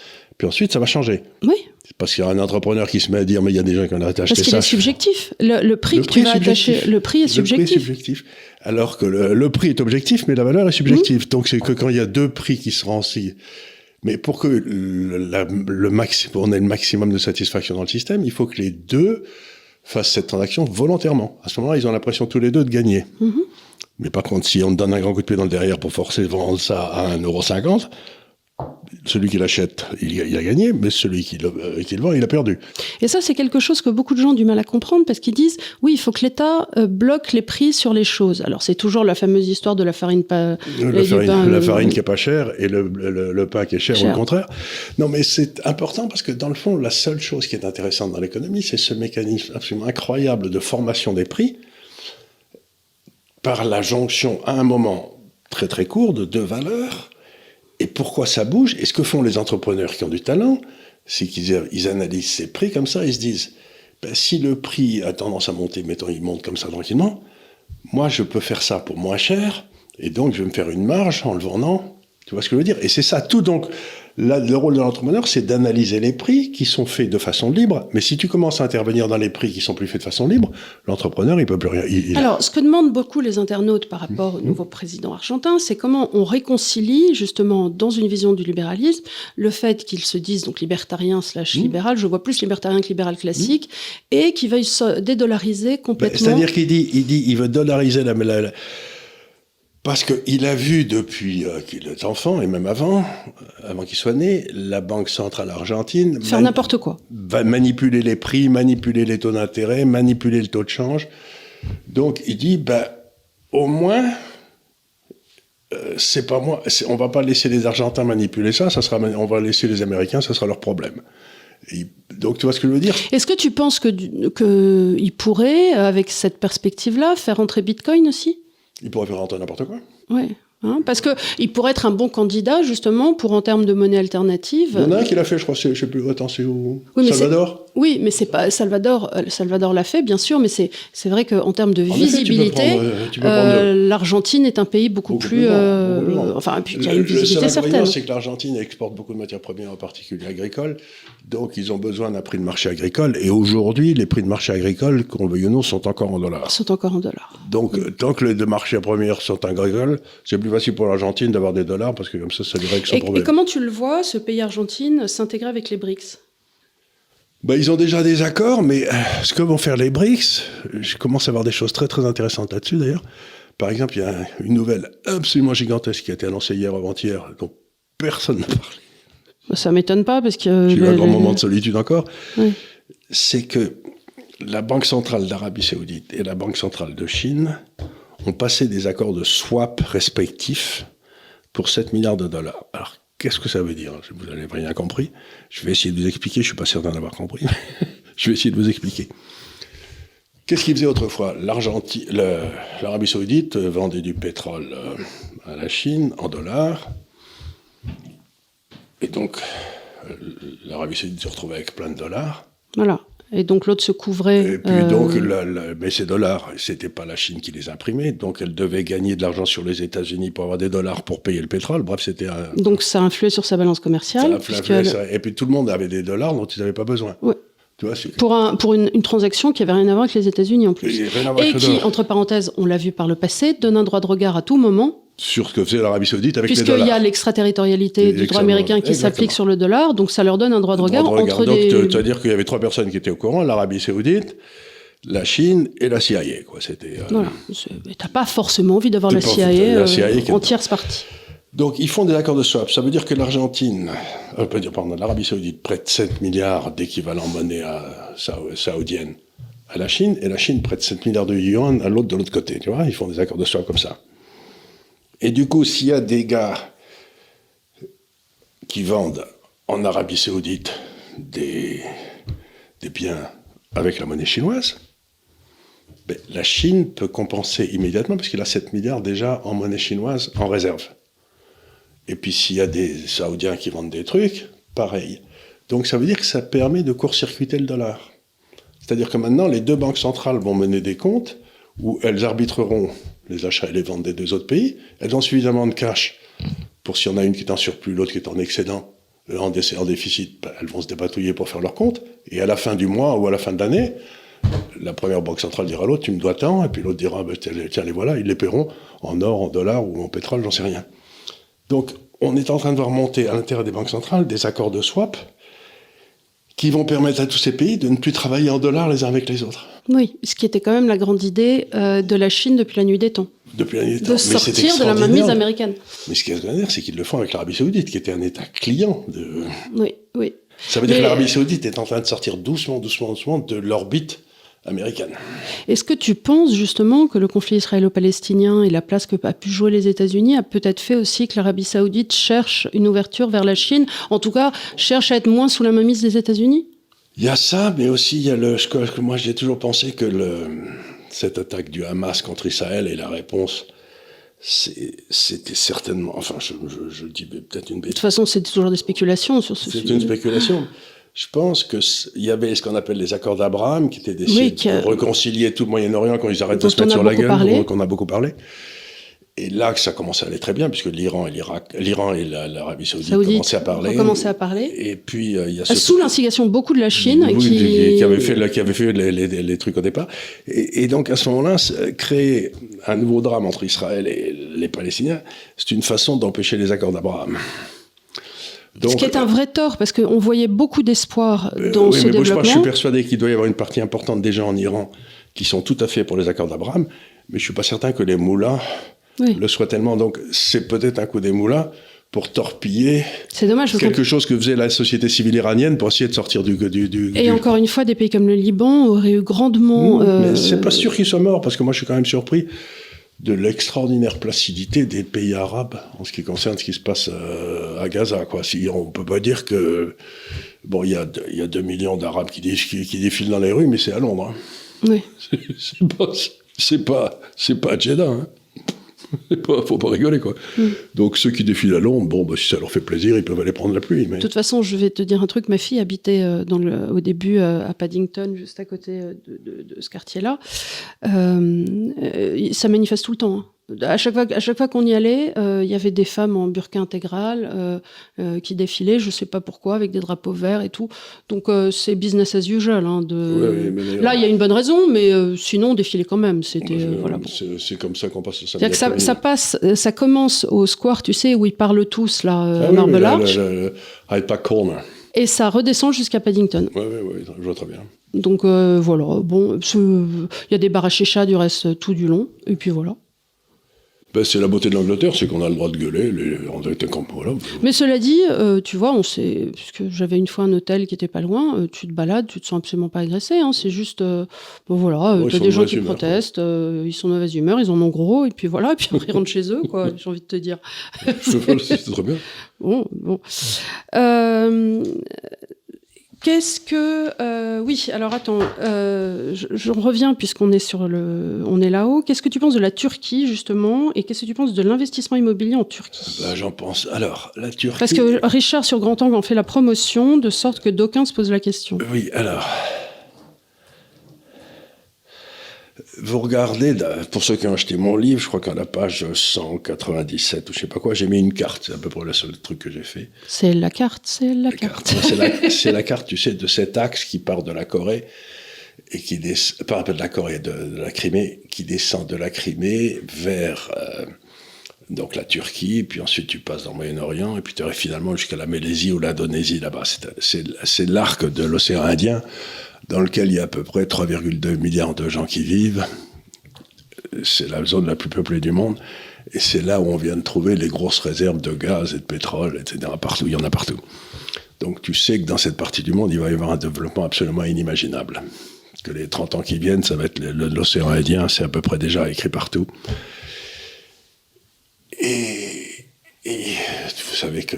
Puis ensuite, ça va changer. Oui. Parce qu'il y a un entrepreneur qui se met à dire, mais il y a des gens qui ont acheté ça. Parce qu'il est subjectif. Le prix que tu vas attacher, le prix est subjectif. Le prix est subjectif. Alors que le prix est objectif, mais la valeur est subjective. Donc c'est que quand il y a deux prix qui se rendent, mais pour que on ait le maximum de satisfaction dans le système, il faut que les deux fassent cette transaction volontairement. À ce moment-là, ils ont l'impression tous les deux de gagner. Mais par contre, si on te donne un grand coup de pied dans le derrière pour forcer de vendre ça à 1,50 €, celui qui l'achète, il a gagné, mais celui qui le vend, il a perdu. Et ça, c'est quelque chose que beaucoup de gens ont du mal à comprendre parce qu'ils disent, oui, il faut que l'État bloque les prix sur les choses. Alors, c'est toujours la fameuse histoire de la farine pas... La farine qui est pas chère et le pain qui est cher, ou le contraire. Non, mais c'est important parce que dans le fond, la seule chose qui est intéressante dans l'économie, c'est ce mécanisme absolument incroyable de formation des prix par la jonction à un moment très très court de deux valeurs. Et pourquoi ça bouge? Et ce que font les entrepreneurs qui ont du talent, c'est qu'ils analysent ces prix comme ça, ils se disent, ben, si le prix a tendance à monter, mettons, il monte comme ça tranquillement, moi je peux faire ça pour moins cher, et donc je vais me faire une marge en le vendant. Tu vois ce que je veux dire? Et c'est ça tout. Donc là, le rôle de l'entrepreneur, c'est d'analyser les prix qui sont faits de façon libre. Mais si tu commences à intervenir dans les prix qui sont plus faits de façon libre, l'entrepreneur, il peut plus rien. Alors, ce que demandent beaucoup les internautes par rapport au nouveau président argentin, c'est comment on réconcilie, justement, dans une vision du libéralisme, le fait qu'ils se disent donc libertarien / libéral, je vois plus libertarien que libéral classique, et qu'ils veuillent se dédollariser complètement. C'est-à-dire qu'il veut dollariser parce qu'il a vu depuis qu'il est enfant, et même avant qu'il soit né, la Banque centrale argentine... Faire n'importe quoi. Va manipuler les prix, manipuler les taux d'intérêt, manipuler le taux de change. Donc il dit, au moins, c'est pas moi, on va pas laisser les Argentins manipuler ça, on va laisser les Américains, ça sera leur problème. Donc tu vois ce que je veux dire? Est-ce que tu penses qu'il pourrait, avec cette perspective-là, faire entrer Bitcoin aussi? Il pourrait faire rentrer n'importe quoi. Oui, parce qu'il pourrait être un bon candidat, justement, pour en termes de monnaie alternative. Il y en a un qui l'a fait, je crois, je sais plus, attends, c'est où? Oui, Salvador? Oui, mais c'est pas... Salvador l'a fait, bien sûr, mais c'est vrai qu'en termes de visibilité, l'Argentine est un pays beaucoup plus... enfin, puis il y a une visibilité certaine. C'est que l'Argentine exporte beaucoup de matières premières, en particulier agricoles, donc ils ont besoin d'un prix de marché agricole, et aujourd'hui, les prix de marché agricole, qu'on le veuille ou non, sont encore en dollars. Donc, tant que les deux marchés premières sont agricoles, c'est plus facile pour l'Argentine d'avoir des dollars, parce que comme ça lui règle son problème. Et comment tu le vois, ce pays Argentine, s'intégrer avec les BRICS? Ils ont déjà des accords, mais ce que vont faire les BRICS, je commence à voir des choses très très intéressantes là-dessus d'ailleurs. Par exemple, il y a une nouvelle absolument gigantesque qui a été annoncée hier ou avant-hier, dont personne n'a parlé. Ça m'étonne pas, parce que... J'ai eu un grand moment de solitude encore. Oui. C'est que la Banque centrale d'Arabie Saoudite et la Banque centrale de Chine ont passé des accords de swap respectifs pour 7 milliards de dollars. Alors, qu'est-ce que ça veut dire? Vous n'avez rien compris. Je vais essayer de vous expliquer. Je ne suis pas certain d'avoir compris. Je vais essayer de vous expliquer. Qu'est-ce qu'ils faisaient autrefois? L'Arabie Saoudite vendait du pétrole à la Chine en dollars. Et donc, l'Arabie Saoudite se retrouvait avec plein de dollars. Voilà. Et donc l'autre se couvrait... Et puis donc, mais ces dollars, c'était pas la Chine qui les imprimait, donc elle devait gagner de l'argent sur les États-Unis pour avoir des dollars pour payer le pétrole. Bref, c'était un... Donc ça influait sur sa balance commerciale. Et puis tout le monde avait des dollars dont ils n'avaient pas besoin. Oui. Tu vois, pour une transaction qui n'avait rien à voir avec les États-Unis en plus. Et qui, entre parenthèses, on l'a vu par le passé, donne un droit de regard à tout moment sur ce que faisait l'Arabie Saoudite avec les dollars. Puisqu'il y a l'extraterritorialité du droit américain qui s'applique sur le dollar, donc ça leur donne un droit de regard entre donc, des... Donc, c'est-à-dire qu'il y avait 3 personnes qui étaient au courant, l'Arabie Saoudite, la Chine et la CIA, quoi. C'était... Voilà. T'as pas forcément envie d'avoir la CIA en tierce partie. Donc, ils font des accords de swap. Ça veut dire que l'Arabie Saoudite prête 7 milliards d'équivalent monnaie saoudienne à la Chine, et la Chine prête 7 milliards de yuan à l'autre de l'autre côté. Tu vois, ils font des accords de swap comme ça. Et du coup, s'il y a des gars qui vendent en Arabie Saoudite des biens avec la monnaie chinoise, la Chine peut compenser immédiatement parce qu'il a 7 milliards déjà en monnaie chinoise en réserve. Et puis s'il y a des Saoudiens qui vendent des trucs, pareil. Donc ça veut dire que ça permet de court-circuiter le dollar. C'est-à-dire que maintenant, les deux banques centrales vont mener des comptes où elles arbitreront les achats et les ventes des deux autres pays. Elles ont suffisamment de cash pour, si on a une qui est en surplus, l'autre qui est en excédent, en déficit, elles vont se dépatouiller pour faire leur compte. Et à la fin du mois ou à la fin de l'année, la première banque centrale dira à l'autre, tu me dois tant, et puis l'autre dira, tiens, les voilà, ils les paieront en or, en dollars ou en pétrole, j'en sais rien. Donc, on est en train de voir monter à l'intérieur des banques centrales des accords de swap qui vont permettre à tous ces pays de ne plus travailler en dollars les uns avec les autres. Oui, ce qui était quand même la grande idée de la Chine depuis la nuit des temps. Depuis la nuit des temps. De sortir de la mainmise américaine. Mais ce qui est extraordinaire, c'est qu'ils le font avec l'Arabie Saoudite, qui était un État client de... Oui, oui. Ça veut dire que l'Arabie Saoudite est en train de sortir doucement de l'orbite américaine. Est-ce que tu penses justement que le conflit israélo-palestinien et la place que a pu jouer les États-Unis a peut-être fait aussi que l'Arabie Saoudite cherche une ouverture vers la Chine, en tout cas cherche à être moins sous la mainmise des États-Unis? Il y a ça, mais aussi il y a moi j'ai toujours pensé que cette attaque du Hamas contre Israël et la réponse, c'était certainement, enfin je dis peut-être une bêtise. De toute façon, c'est toujours des spéculations sur ce sujet. C'est une spéculation. Je pense qu'il y avait ce qu'on appelle les accords d'Abraham, qui étaient d'essayer de réconcilier tout le Moyen-Orient quand ils arrêtent de se mettre sur la gueule, qu'on a beaucoup parlé. Et là, ça commençait à aller très bien, puisque l'Iran et l'Arabie Saoudite commençaient à parler. Et puis, il y a sous l'instigation beaucoup de la Chine. Qui avait fait les trucs au départ. Et donc, à ce moment-là, créer un nouveau drame entre Israël et les Palestiniens, c'est une façon d'empêcher les accords d'Abraham. Donc, ce qui est un vrai tort, parce qu'on voyait beaucoup d'espoir dans ce développement. Je suis persuadé qu'il doit y avoir une partie importante des gens en Iran qui sont tout à fait pour les accords d'Abraham, mais je ne suis pas certain que les moulins le soient tellement. Donc c'est peut-être un coup des moulins pour torpiller quelque chose que faisait la société civile iranienne pour essayer de sortir du... Encore une fois, des pays comme le Liban auraient eu grandement... Mais c'est pas sûr qu'ils soient morts, parce que moi je suis quand même surpris de l'extraordinaire placidité des pays arabes en ce qui concerne ce qui se passe à Gaza, quoi. On peut pas dire que... Bon, il y a 2 millions d'Arabes qui défilent dans les rues, mais c'est à Londres. Hein. Oui. C'est pas à Jeddah, hein. Faut pas rigoler, quoi. Donc ceux qui défilent à Londres, si ça leur fait plaisir, ils peuvent aller prendre la pluie. Mais... De toute façon, je vais te dire un truc, ma fille habitait au début à Paddington, juste à côté de ce quartier-là. Ça manifeste tout le temps, hein. À chaque fois qu'on y allait, il y avait des femmes en burqa intégral qui défilaient, je sais pas pourquoi, avec des drapeaux verts et tout. Donc c'est business as usual. Hein, là, il y a une bonne raison, mais sinon, on défilait quand même. C'était voilà. C'est comme ça qu'on passe le samedi. Ça commence au square, tu sais, où ils parlent tous là, Marble Arch. Hyde Park Corner. Et ça redescend jusqu'à Paddington. Oui, je vois très bien. Donc voilà, bon, il y a des bars à chicha du reste tout du long, et puis voilà. C'est la beauté de l'Angleterre, c'est qu'on a le droit de gueuler. Voilà. Mais cela dit, tu vois, puisque j'avais une fois un hôtel qui était pas loin, tu te balades, tu te sens absolument pas agressé. Hein, c'est juste, t'as des gens qui protestent, ils sont de mauvaise humeur, ils en ont gros, et puis voilà, et puis après ils rentrent chez eux, quoi. J'ai envie de te dire. C'est très bien. Bon. Qu'est-ce que... oui, alors attends, je reviens puisqu'on est on est là-haut. Qu'est-ce que tu penses de la Turquie, justement, et qu'est-ce que tu penses de l'investissement immobilier en Turquie? J'en pense... Alors, la Turquie... Parce que Richard, sur Grand Angle, en fait la promotion, de sorte que d'aucuns se posent la question. Oui, alors... Vous regardez, pour ceux qui ont acheté mon livre, je crois qu'à la page 197 ou je sais pas quoi, j'ai mis une carte. C'est à peu près le seul truc que j'ai fait. C'est la carte. C'est la carte, tu sais, de cet axe qui part de la Corée et qui descend, pas de la Corée, de la Crimée, qui descend de la Crimée vers donc la Turquie, puis ensuite tu passes dans le Moyen-Orient, et puis tu arrives finalement jusqu'à la Malaisie ou l'Indonésie là-bas. C'est l'arc de l'océan Indien, dans lequel il y a à peu près 3,2 milliards de gens qui vivent. C'est la zone la plus peuplée du monde. Et c'est là où on vient de trouver les grosses réserves de gaz et de pétrole, etc. Partout, il y en a partout. Donc tu sais que dans cette partie du monde, il va y avoir un développement absolument inimaginable. Que les 30 ans qui viennent, ça va être l'océan Indien, c'est à peu près déjà écrit partout. Et vous savez que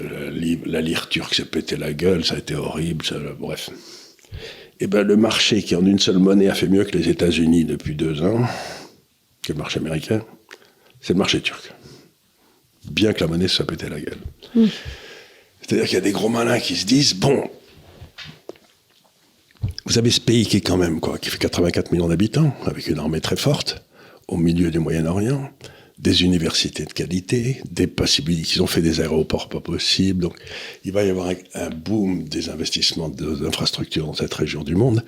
la lire turque s'est pété la gueule, ça a été horrible, bref. Et le marché qui en une seule monnaie a fait mieux que les États-Unis depuis 2 ans, que le marché américain, c'est le marché turc. Bien que la monnaie se soit pété la gueule. C'est-à-dire qu'il y a des gros malins qui se disent, bon, vous avez ce pays qui est quand même, qui fait 84 millions d'habitants, avec une armée très forte, au milieu du Moyen-Orient. des universités de qualité, des possibilités. Ils ont fait des aéroports pas possibles. Donc, il va y avoir un boom des investissements d'infrastructures dans cette région du monde.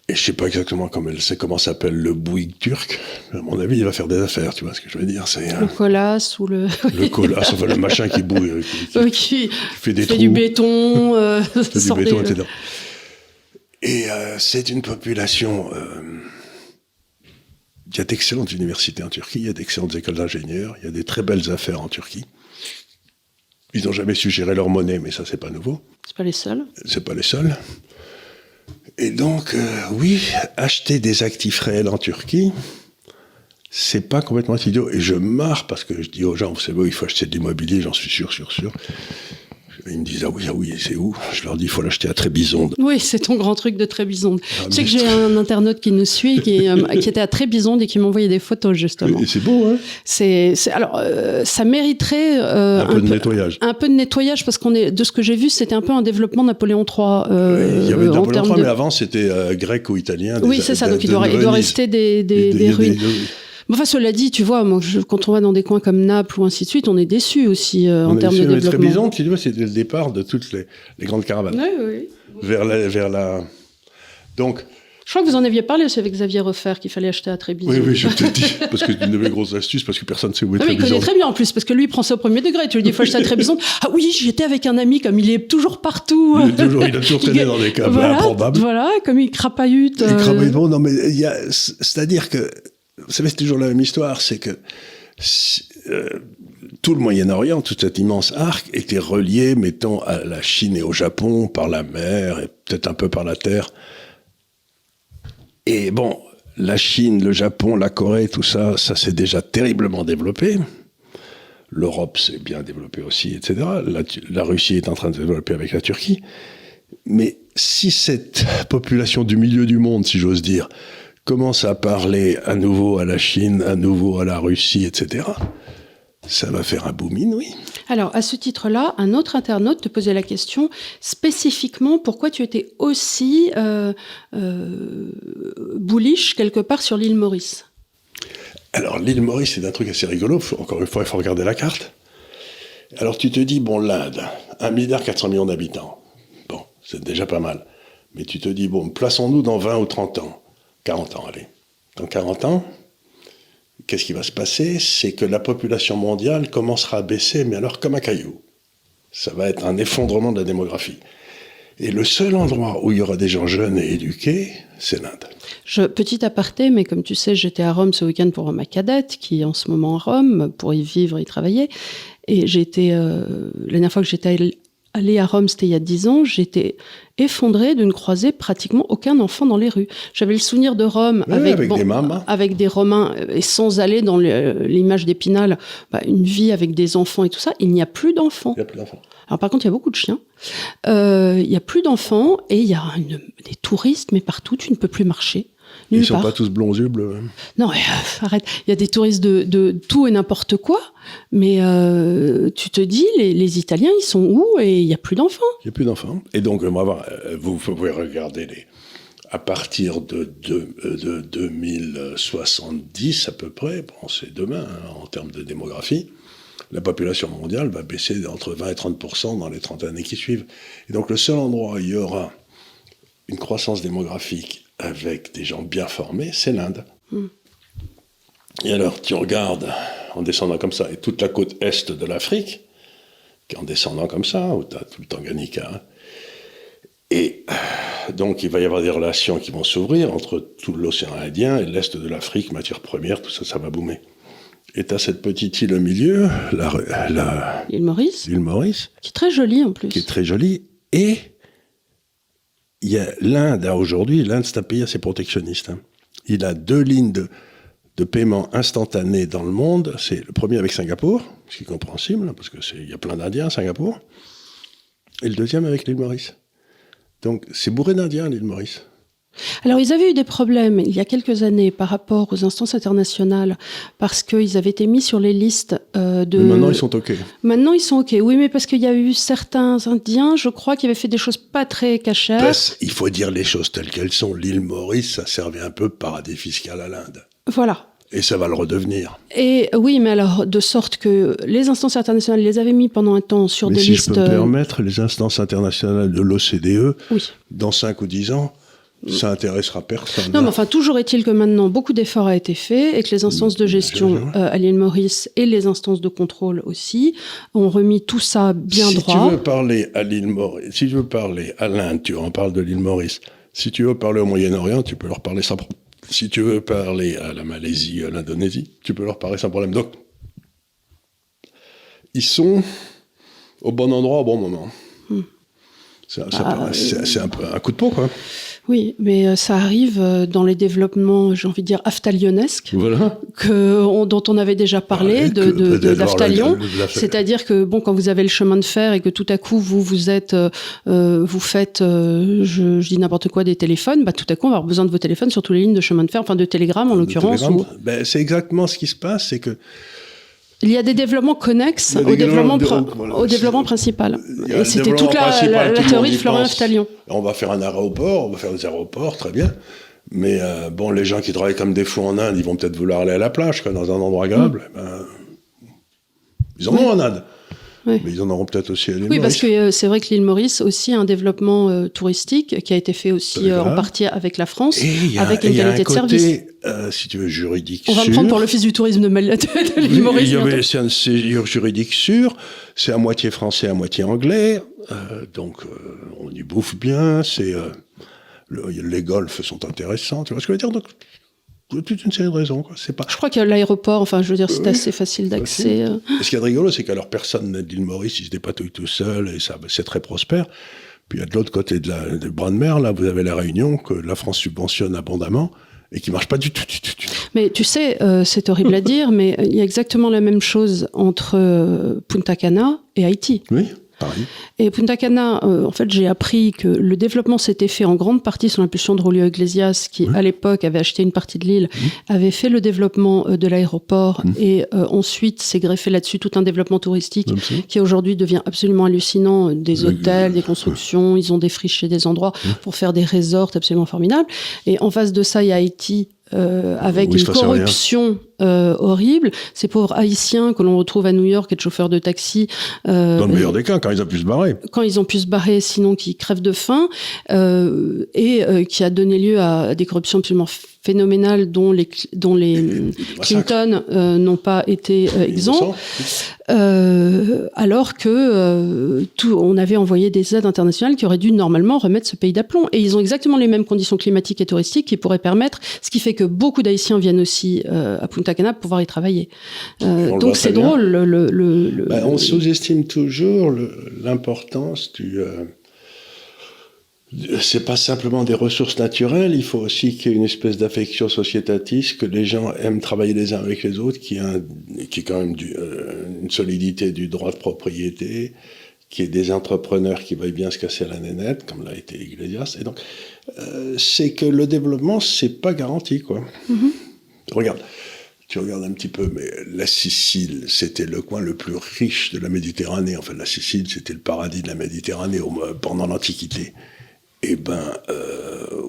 Et je sais pas exactement comment s'appelle le Bouygues turc. À mon avis, il va faire des affaires, tu vois ce que je veux dire. C'est le Colas ou le... Le Colas, enfin le machin qui bouille, qui fait des trous. Du béton, fait du béton, etc. Et c'est une population... il y a d'excellentes universités en Turquie, il y a d'excellentes écoles d'ingénieurs, il y a des très belles affaires en Turquie. Ils n'ont jamais su gérer leur monnaie, mais ça, c'est pas nouveau. C'est pas les seuls. C'est pas les seuls. Et donc, oui, acheter des actifs réels en Turquie, c'est pas complètement idiot. Et je marre parce que je dis aux gens, vous savez, il faut acheter de l'immobilier, j'en suis sûr. Ils me disent, ah oui, c'est où? Je leur dis, il faut l'acheter à Trébizonde. Oui, c'est ton grand truc de Trébizonde. Tu sais que j'ai un internaute qui nous suit, qui était à Trébizonde et qui m'a envoyé des photos, justement. Et c'est beau, hein? Alors, ça mériterait... un peu de nettoyage. Un peu de nettoyage, parce de ce que j'ai vu, c'était un peu un développement Napoléon III. Il y avait Napoléon III, mais avant, c'était grec ou italien. Oui, c'est ça, donc il doit rester des ruines. Enfin, cela dit, tu vois, quand on va dans des coins comme Naples ou ainsi de suite, on est déçus aussi en termes de développement. Trébizonde, tu vois, c'était le départ de toutes les grandes caravanes. Oui. Vers la... Donc... Je crois que vous en aviez parlé aussi avec Xavier Refer, qu'il fallait acheter à Trébizonde. Oui, je te dis, parce que c'est une de mes grosses astuces, parce que personne ne sait où est Trébizonde. Il connaît très bien en plus, parce que lui, il prend ça au premier degré. Tu lui dis, il faut acheter à Trébizonde. Ah oui, j'y étais avec un ami, comme il est toujours partout. Il a toujours traîné dans des caves improbables. Voilà, comme il crapahute. Bon, non, mais c'est-à-dire que... Vous savez, c'est toujours la même histoire, c'est que tout le Moyen-Orient, tout cet immense arc, était relié, mettons, à la Chine et au Japon par la mer et peut-être un peu par la terre. Et bon, la Chine, le Japon, la Corée, tout ça, ça s'est déjà terriblement développé. L'Europe s'est bien développée aussi, etc. La Russie est en train de se développer avec la Turquie. Mais si cette population du milieu du monde, si j'ose dire, commence à parler à nouveau à la Chine, à nouveau à la Russie, etc., ça va faire un boom inouï. Alors, à ce titre-là, un autre internaute te posait la question spécifiquement pourquoi tu étais aussi bullish quelque part sur l'île Maurice. Alors, l'île Maurice, c'est un truc assez rigolo. Encore une fois, il faut regarder la carte. Alors, tu te dis, bon, l'Inde, 1,4 milliard d'habitants. Bon, c'est déjà pas mal. Mais tu te dis, bon, plaçons-nous dans 20 ou 30 ans. 40 ans, allez. Dans 40 ans, qu'est-ce qui va se passer? C'est que la population mondiale commencera à baisser, mais alors comme un caillou. Ça va être un effondrement de la démographie. Et le seul endroit où il y aura des gens jeunes et éduqués, c'est l'Inde. Petit aparté, mais comme tu sais, j'étais à Rome ce week-end pour ma cadette, qui est en ce moment à Rome, pour y vivre et y travailler. Et j'ai été, la dernière fois que j'étais allée à Rome, c'était il y a 10 ans, j'étais effondrée de ne croiser pratiquement aucun enfant dans les rues. J'avais le souvenir de Rome avec des Romains, et sans aller dans l'image d'Épinal, une vie avec des enfants et tout ça. Il n'y a plus d'enfants. Il n'y a plus d'enfants. Alors par contre, il y a beaucoup de chiens. Il n'y a plus d'enfants et il y a des touristes, mais partout, tu ne peux plus marcher. Ils ne sont pas tous blonds yeux bleus. Non, arrête. Il y a des touristes de tout et n'importe quoi. Mais tu te dis, les Italiens, ils sont où? Et il n'y a plus d'enfants. Il n'y a plus d'enfants. Et donc, vous pouvez regarder à partir de 2070 à peu près, bon, c'est demain en termes de démographie, la population mondiale va baisser entre 20 et 30% dans les 30 années qui suivent. Et donc, le seul endroit où il y aura une croissance démographique avec des gens bien formés, c'est l'Inde. Et alors, tu regardes, en descendant comme ça, et toute la côte est de l'Afrique, en descendant comme ça, où tu as tout le Tanganyika. Hein, et donc, il va y avoir des relations qui vont s'ouvrir entre tout l'océan Indien et l'est de l'Afrique, matières premières, tout ça, ça va boomer. Et tu as cette petite île au milieu, l'île Maurice. L'île Maurice. Qui est très jolie, en plus. Qui est très jolie. Et il y a l'Inde, aujourd'hui, l'Inde, c'est un pays assez protectionniste. Hein. Il a 2 lignes de paiement instantané dans le monde. C'est le premier avec Singapour, ce qui est compréhensible, parce qu'il y a plein d'Indiens à Singapour. Et le deuxième avec l'île Maurice. Donc, c'est bourré d'Indiens, l'île Maurice. Alors, ils avaient eu des problèmes il y a quelques années par rapport aux instances internationales parce qu'ils avaient été mis sur les listes de... Mais maintenant, ils sont OK. Maintenant, ils sont OK. Oui, mais parce qu'il y a eu certains Indiens, je crois, qui avaient fait des choses pas très cachères. Il faut dire les choses telles qu'elles sont. L'île Maurice, ça servait un peu de paradis fiscal à l'Inde. Voilà. Et ça va le redevenir. Et oui, mais alors, de sorte que les instances internationales les avaient mis pendant un temps sur des listes... Mais si je peux me permettre, les instances internationales de l'OCDE, oui. dans 5 ou 10 ans, ça intéressera personne. Non, mais enfin, toujours est-il que maintenant, beaucoup d'efforts a été fait et que les instances de gestion à l'île Maurice et les instances de contrôle aussi ont remis tout ça bien droit. Si tu veux parler à l'île Maurice, si tu veux parler à l'Inde, tu en parles de l'île Maurice. Si tu veux parler au Moyen-Orient, tu peux leur parler sans problème. Si tu veux parler à la Malaisie, à l'Indonésie, tu peux leur parler sans problème. Donc, ils sont au bon endroit au bon moment. C'est un peu un coup de peau, quoi. Oui, mais ça arrive dans les développements, j'ai envie de dire, aftalionesques, voilà. dont on avait déjà parlé, d'Aftalion. C'est-à-dire que, bon, quand vous avez le chemin de fer et que tout à coup, vous faites, je dis n'importe quoi, des téléphones, bah, tout à coup, on va avoir besoin de vos téléphones sur toutes les lignes de chemin de fer, enfin de télégrammes en l'occurrence. Ben, c'est exactement ce qui se passe, c'est que il y a des développements connexes au développement principal. Et c'était toute la théorie de Florian Aftalion. On va faire un aéroport, on va faire des aéroports, très bien. Mais bon, les gens qui travaillent comme des fous en Inde, ils vont peut-être vouloir aller à la plage, quoi, dans un endroit agréable. Ils en ont en Inde. Oui. Mais ils en auront peut-être aussi à l'île Maurice. Oui, parce que c'est vrai que l'île Maurice aussi a un développement touristique qui a été fait aussi en partie avec la France, avec une qualité de service. Si tu veux, juridique sûr. On va me prendre pour l'Office du tourisme de l'île Maurice. C'est un séjour juridique sûr, c'est à moitié français, à moitié anglais, donc on y bouffe bien, les golfs sont intéressants, tu vois ce que je veux dire, donc toute une série de raisons, quoi. C'est pas... Je crois qu'il y a l'aéroport, enfin, je veux dire, c'est assez facile d'accès. Et ce qui est rigolo, c'est qu'alors personne n'est de l'île Maurice, ils se dépatouillent tout seul, et ça, c'est très prospère. Puis il y a de l'autre côté du bras de mer, là, vous avez la Réunion, que la France subventionne abondamment, et qui marche pas du tout. Mais tu sais, c'est horrible à dire, mais il y a exactement la même chose entre Punta Cana et Haïti. Oui. Pareil. Et Punta Cana, en fait, j'ai appris que le développement s'était fait en grande partie sous l'impulsion de Julio Iglesias, qui à l'époque avait acheté une partie de l'île, avait fait le développement de l'aéroport et ensuite s'est greffé là-dessus tout un développement touristique qui aujourd'hui devient absolument hallucinant, des hôtels, des constructions, ils ont défriché des endroits pour faire des resorts absolument formidables. Et en face de ça, il y a Haïti, avec une corruption horrible. Ces pauvres Haïtiens que l'on retrouve à New York, être chauffeurs de taxi. Dans le meilleur des cas, quand ils ont pu se barrer. Quand ils ont pu se barrer, sinon qui crèvent de faim, et qui a donné lieu à des corruptions absolument phénoménales dont les Clinton n'ont pas été exempts. Alors que on avait envoyé des aides internationales qui auraient dû normalement remettre ce pays d'aplomb. Et ils ont exactement les mêmes conditions climatiques et touristiques qui pourraient permettre, ce qui fait que beaucoup d'Haïtiens viennent aussi à Punta Cana pour pouvoir y travailler. Donc c'est drôle. On sous-estime toujours l'importance du... c'est pas simplement des ressources naturelles, il faut aussi qu'il y ait une espèce d'affection sociétatiste, que les gens aiment travailler les uns avec les autres, qu'il y ait quand même une solidité du droit de propriété, qu'il y ait des entrepreneurs qui veuillent bien se casser la nénette, comme l'a été Iglesias. Et donc, c'est que le développement, c'est pas garanti, quoi. Regarde, tu regardes un petit peu, mais la Sicile, c'était le coin le plus riche de la Méditerranée. Enfin, la Sicile, c'était le paradis de la Méditerranée pendant l'Antiquité. Et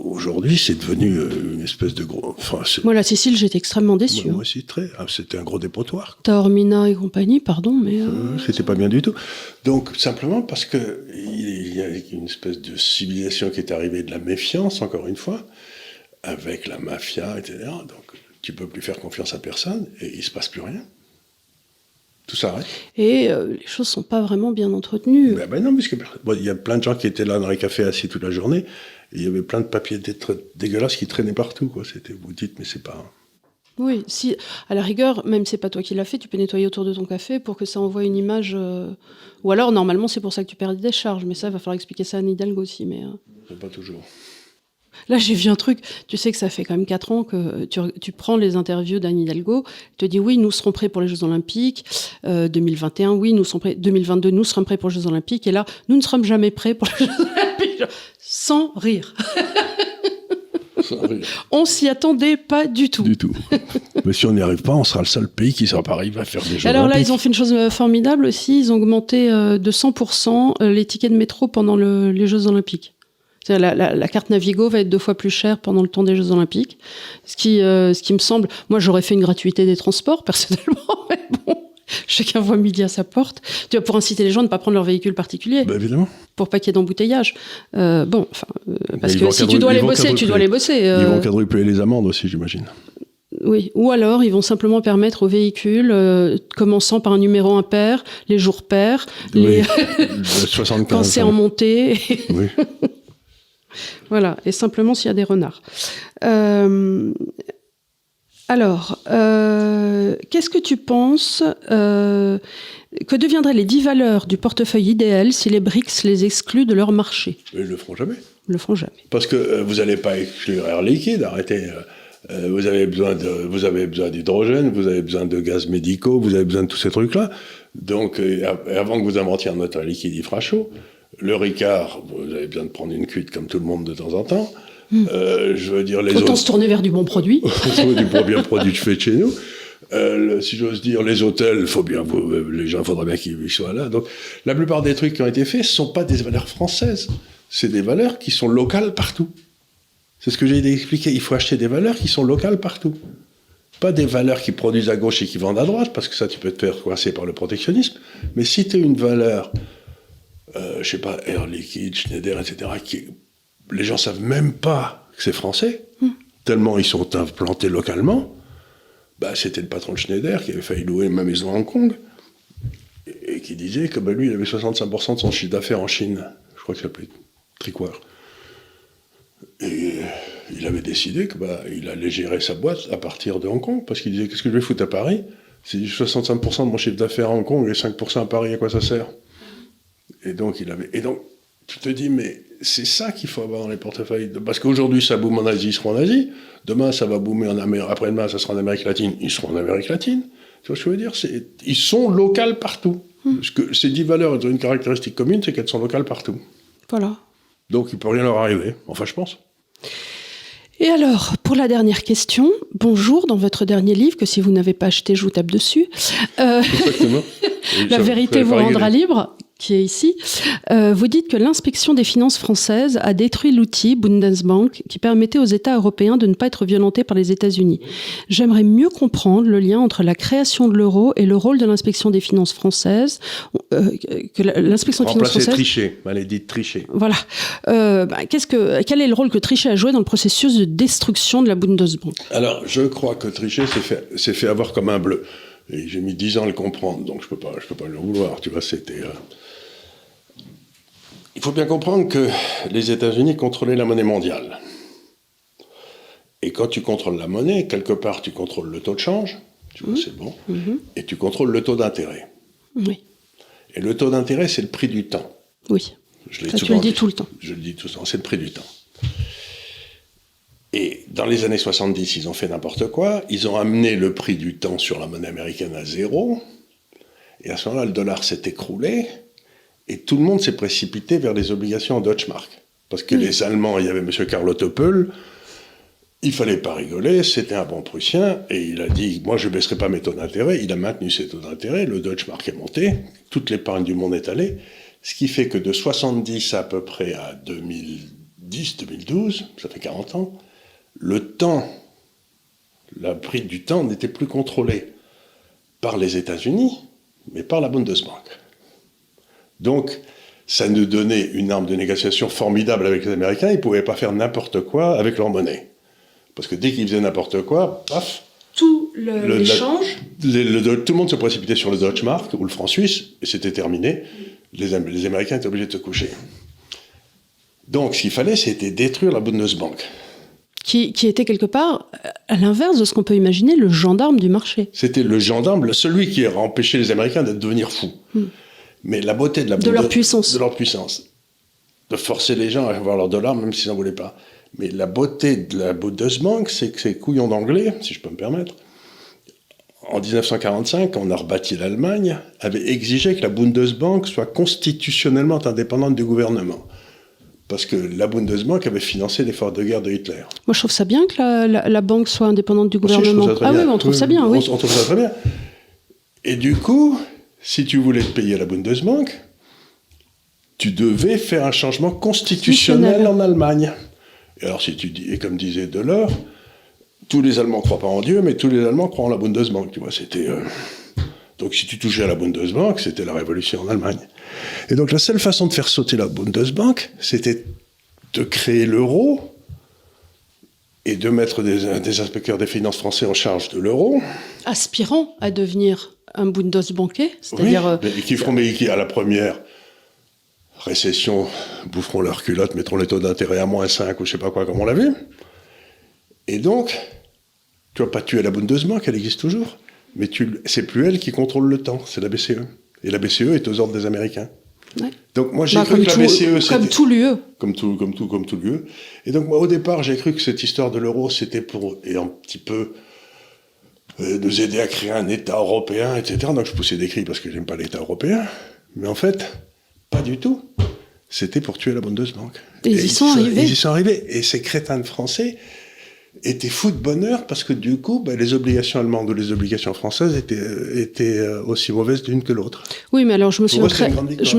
aujourd'hui, c'est devenu une espèce de gros... Moi, la Sicile, j'étais extrêmement déçu. Moi aussi, c'était un gros dépotoir. Taormina et compagnie, pardon, mais... C'était pas bien du tout. Donc, simplement parce qu'il y a une espèce de civilisation qui est arrivée de la méfiance, encore une fois, avec la mafia, etc. Donc, tu peux plus faire confiance à personne, et il se passe plus rien. Tout s'arrête. Et les choses sont pas vraiment bien entretenues. Ben non, puisque il y a plein de gens qui étaient là dans les cafés assis toute la journée, et il y avait plein de papiers dégueulasses qui traînaient partout, quoi. Vous dites, mais c'est pas... Oui, si, à la rigueur, même si c'est pas toi qui l'as fait, tu peux nettoyer autour de ton café pour que ça envoie une image... Ou alors, normalement, c'est pour ça que tu perds des charges, mais ça, il va falloir expliquer ça à Anne Hidalgo aussi, mais... C'est pas toujours... Là, j'ai vu un truc, tu sais que ça fait quand même 4 ans que tu prends les interviews d'Anne Hidalgo, te dis oui, nous serons prêts pour les Jeux Olympiques, 2021, oui, nous serons prêts, 2022, nous serons prêts pour les Jeux Olympiques, et là, nous ne serons jamais prêts pour les Jeux Olympiques, sans rire. On s'y attendait pas du tout. Mais si on n'y arrive pas, on sera le seul pays qui sera pas arrivé à faire des Jeux Olympiques. Alors là, ils ont fait une chose formidable aussi, ils ont augmenté de 100% les tickets de métro pendant les Jeux Olympiques. C'est-à-dire la carte Navigo va être 2 fois plus chère pendant le temps des Jeux Olympiques. Ce qui me semble... Moi, j'aurais fait une gratuité des transports, personnellement, mais bon, chacun voit midi à sa porte. Tu vois, pour inciter les gens à ne pas prendre leur véhicule particulier. Bah, évidemment. Pour pas qu'il y ait d'embouteillage. Parce que si tu dois les bosser, tu dois les bosser. Ils vont quadrupler les amendes aussi, j'imagine. Oui, ou alors ils vont simplement permettre aux véhicules, commençant par un numéro impair, les jours pairs, oui, 75, quand c'est en montée. Oui. Voilà, et simplement s'il y a des renards. Qu'est-ce que tu penses que deviendraient les 10 valeurs du portefeuille idéal si les BRICS les excluent de leur marché ? Ils le feront jamais. Ils le feront jamais. Parce que vous n'allez pas exclure Air Liquide, arrêtez. Vous avez besoin d'hydrogène, vous avez besoin de gaz médicaux, vous avez besoin de tous ces trucs-là. Donc, avant que vous inventiez un moteur liquide, il fera chaud. Le Ricard, vous avez besoin de prendre une cuite comme tout le monde de temps en temps. Je veux dire, autant se tourner vers du bon produit. Du bien produit fait de chez nous. Si j'ose dire, les hôtels, les gens, il faudrait bien qu'ils soient là. Donc, la plupart des trucs qui ont été faits, ce ne sont pas des valeurs françaises. C'est des valeurs qui sont locales partout. C'est ce que j'ai expliqué. Il faut acheter des valeurs qui sont locales partout. Pas des valeurs qui produisent à gauche et qui vendent à droite, parce que ça, tu peux te faire coincer par le protectionnisme. Mais si tu as une valeur, je sais pas, Air Liquide, Schneider, etc., les gens savent même pas que c'est français, tellement ils sont implantés localement. C'était le patron de Schneider qui avait failli louer ma maison à Hong Kong et qui disait que lui, il avait 65% de son chiffre d'affaires en Chine. Je crois qu'il s'appelait Tricoire. Et il avait décidé qu'il allait gérer sa boîte à partir de Hong Kong, parce qu'il disait, qu'est-ce que je vais foutre à Paris ? C'est 65% de mon chiffre d'affaires à Hong Kong et 5% à Paris, à quoi ça sert ? Et donc, tu te dis, mais c'est ça qu'il faut avoir dans les portefeuilles. Parce qu'aujourd'hui, ça boome en Asie, ils seront en Asie. Demain, ça va boomer en Amérique. Après-demain, ça sera en Amérique latine, ils seront en Amérique latine. Tu vois ce que je veux dire ? Ils sont locaux partout. Parce que ces 10 valeurs ont une caractéristique commune, c'est qu'elles sont locales partout. Voilà. Donc, il ne peut rien leur arriver. Enfin, je pense. Et alors, pour la dernière question, bonjour, dans votre dernier livre, que si vous n'avez pas acheté, je vous tape dessus. Exactement. La vérité vous rendra libre, qui est ici. Vous dites que l'inspection des finances françaises a détruit l'outil Bundesbank qui permettait aux États européens de ne pas être violentés par les États-Unis. J'aimerais mieux comprendre le lien entre la création de l'euro et le rôle de l'inspection des finances françaises. L'inspection des finances françaises... Trichet, malédite Trichet. Voilà. Quel est le rôle que Trichet a joué dans le processus de destruction de la Bundesbank ? Alors, je crois que Trichet s'est fait avoir comme un bleu. Et j'ai mis 10 ans à le comprendre, donc je peux pas le vouloir, tu vois, c'était... Il faut bien comprendre que les États-Unis contrôlaient la monnaie mondiale. Et quand tu contrôles la monnaie, quelque part, tu contrôles le taux de change, tu vois, c'est bon, et tu contrôles le taux d'intérêt. Oui. Et le taux d'intérêt, c'est le prix du temps. Oui. Tu le dis tout le temps. Je le dis tout le temps, c'est le prix du temps. Et dans les années 70, ils ont fait n'importe quoi. Ils ont amené le prix du temps sur la monnaie américaine à 0. Et à ce moment-là, le dollar s'est écroulé. Et tout le monde s'est précipité vers les obligations en Deutschmark. Parce que les Allemands, il y avait M. Karl Ottopel. Il fallait pas rigoler, c'était un bon Prussien. Et il a dit, moi, je ne baisserai pas mes taux d'intérêt. Il a maintenu ses taux d'intérêt. Le Deutschmark est monté. Toute l'épargne du monde est allée. Ce qui fait que de 70 à peu près à 2010, 2012, ça fait 40 ans, le prix du temps n'était plus contrôlé par les États-Unis, mais par la Bundesbank. Donc, ça nous donnait une arme de négociation formidable avec les Américains. Ils ne pouvaient pas faire n'importe quoi avec leur monnaie. Parce que dès qu'ils faisaient n'importe quoi, paf, tout l'échange. Tout le monde se précipitait sur le Deutschmark ou le franc suisse, et c'était terminé. Les Américains étaient obligés de se coucher. Donc, ce qu'il fallait, c'était détruire la Bundesbank. Qui était quelque part, à l'inverse de ce qu'on peut imaginer, le gendarme du marché. C'était le gendarme, celui qui a empêché les Américains de devenir fous. Mais la beauté de leur puissance. De leur puissance. De forcer les gens à avoir leur dollar, même s'ils n'en voulaient pas. Mais la beauté de la Bundesbank, c'est que ces couillons d'anglais, si je peux me permettre, en 1945, quand on a rebâti l'Allemagne, avaient exigé que la Bundesbank soit constitutionnellement indépendante du gouvernement. Parce que la Bundesbank avait financé l'effort de guerre de Hitler. Moi, je trouve ça bien que la banque soit indépendante du gouvernement. Oui, on trouve ça bien, oui. On trouve ça très bien. Et du coup, si tu voulais te payer la Bundesbank, tu devais faire un changement constitutionnel en Allemagne. Et alors, si tu dis, et comme disait Delors, tous les Allemands ne croient pas en Dieu, mais tous les Allemands croient en la Bundesbank. Tu vois, c'était... Donc, si tu touchais à la Bundesbank, c'était la révolution en Allemagne. Et donc, la seule façon de faire sauter la Bundesbank, c'était de créer l'euro et de mettre des inspecteurs des finances français en charge de l'euro. Aspirant à devenir un Bundesbanker, c'est-à-dire... Oui, qui, à la première récession, boufferont leur culotte, mettront les taux d'intérêt à -5 ou je sais pas quoi, comme on l'a vu. Et donc, tu vas pas tuer la Bundesbank, elle existe toujours, mais c'est plus elle qui contrôle le temps, c'est la BCE. Et la BCE est aux ordres des Américains. Ouais. Donc moi j'ai cru que la BCE c'était... Comme tout l'UE. Comme tout l'UE. Et donc moi au départ j'ai cru que cette histoire de l'euro c'était pour, et un petit peu, nous aider à créer un État européen, etc. Donc je poussais des cris parce que j'aime pas l'État européen. Mais en fait, pas du tout. C'était pour tuer la Bundesbank. Et ils y sont arrivés. Ils y sont arrivés. Et ces crétins de Français étaient fous de bonheur parce que du coup, les obligations allemandes ou les obligations françaises étaient aussi mauvaises l'une que l'autre. Oui, mais alors je me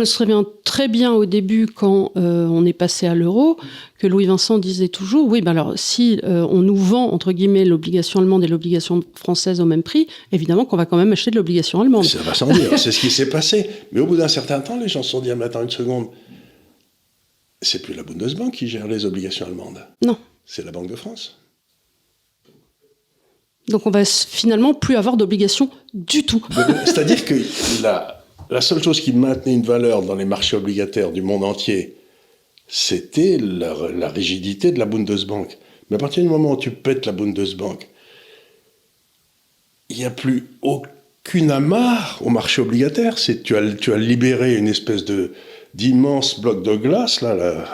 souviens très bien au début quand on est passé à l'euro que Louis Vincent disait toujours, oui, alors si on nous vend entre guillemets l'obligation allemande et l'obligation française au même prix, évidemment qu'on va quand même acheter de l'obligation allemande. Ça va sans dire, c'est ce qui s'est passé. Mais au bout d'un certain temps, les gens se sont dit, attends une seconde, c'est plus la Bundesbank qui gère les obligations allemandes. Non. C'est la Banque de France. Donc on va finalement plus avoir d'obligations du tout. C'est-à-dire que la seule chose qui maintenait une valeur dans les marchés obligataires du monde entier, c'était la rigidité de la Bundesbank. Mais à partir du moment où tu pètes la Bundesbank, il n'y a plus aucune amarre au marché obligataire. Tu as libéré une espèce d'immense bloc de glace, là,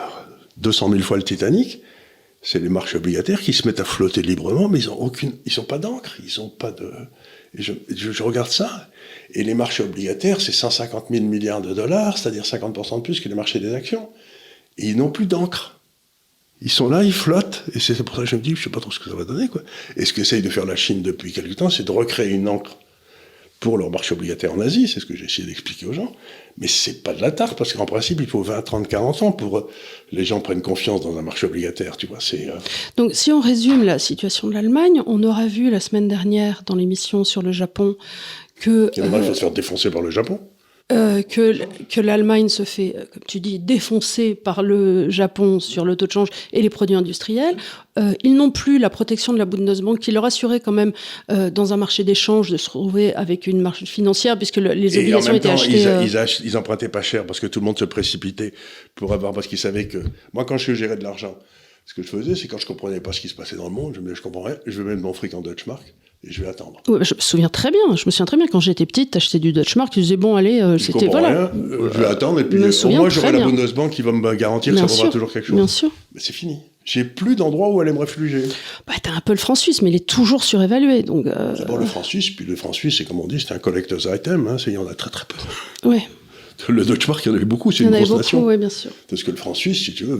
200 000 fois le Titanic. C'est les marchés obligataires qui se mettent à flotter librement, mais ils sont pas d'encre, ils ont pas de... Et je regarde ça, et les marchés obligataires, c'est 150 000 milliards de dollars, c'est-à-dire 50% de plus que les marchés des actions. Et ils n'ont plus d'encre. Ils sont là, ils flottent, et c'est pour ça que je me dis, je sais pas trop ce que ça va donner, quoi. Et ce qu'essaye de faire la Chine depuis quelque temps, c'est de recréer une encre pour leur marché obligataire en Asie, c'est ce que j'ai essayé d'expliquer aux gens, mais c'est pas de la tarte, parce qu'en principe, il faut 20, 30, 40 ans pour les gens prennent confiance dans un marché obligataire, tu vois. Donc, si on résume la situation de l'Allemagne, on aura vu la semaine dernière, dans l'émission sur le Japon, que... Il faut se faire défoncer par le Japon. Que l'Allemagne se fait, comme tu dis, défoncer par le Japon sur le taux de change et les produits industriels. Ils n'ont plus la protection de la Bundesbank qui leur assurait quand même, dans un marché d'échange, de se trouver avec une marge financière, puisque les obligations étaient achetées... Ils empruntaient pas cher parce que tout le monde se précipitait parce qu'ils savaient que... Moi, quand je gérais de l'argent, ce que je faisais, c'est quand je comprenais pas ce qui se passait dans le monde, je comprends rien, je vais mettre mon fric en Deutschmark. Et je vais attendre. Ouais, je me souviens très bien quand j'étais petite, t'achetais du Deutschmark, tu disais bon allez, c'était voilà. Je vais attendre et puis au moins j'aurai la Bundesbank qui va me garantir que ça vaudra toujours quelque chose. Bien sûr. Mais c'est fini. J'ai plus d'endroit où aller me réfugier. T'as un peu le franc suisse, mais il est toujours surévalué. Donc d'abord le franc suisse, puis le franc suisse, c'est comme on dit, c'est un collector's item, il y en a très très peu. Ouais. Le Deutschmark, il y en avait beaucoup, c'est une grosse nation. Oui, bien sûr. Parce que le franc suisse, si tu veux,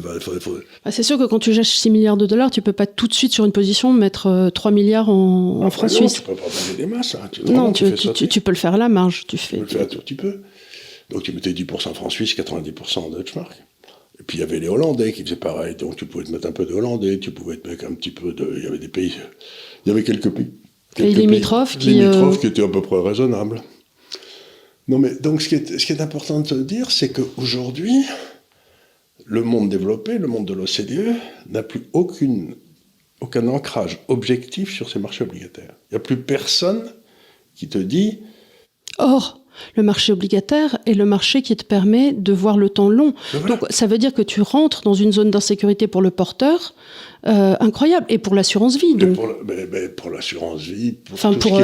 c'est sûr que quand tu achètes 6 milliards de dollars, tu peux pas tout de suite sur une position mettre 3 milliards en francs suisses. Tu peux pas donner des masses. Tu peux le faire à la marge. Tu peux le faire un tout petit peu. Donc tu mettais 10% franc suisse, 90% en Deutschmark. Et puis il y avait les Hollandais qui faisaient pareil. Donc tu pouvais te mettre un peu de Hollandais, tu pouvait te mettre un petit peu de... Il y avait des pays... Il y avait quelques pays. Et les limitrophes qui étaient à peu près raisonnables. Non, mais donc ce qui est important de te dire, c'est qu'aujourd'hui, le monde développé, le monde de l'OCDE, n'a plus aucun ancrage objectif sur ces marchés obligataires. Il n'y a plus personne qui te dit... Or, le marché obligataire est le marché qui te permet de voir le temps long. Voilà. Donc, ça veut dire que tu rentres dans une zone d'insécurité pour le porteur, incroyable, et pour l'assurance vie. Donc. Pour l'assurance vie, pour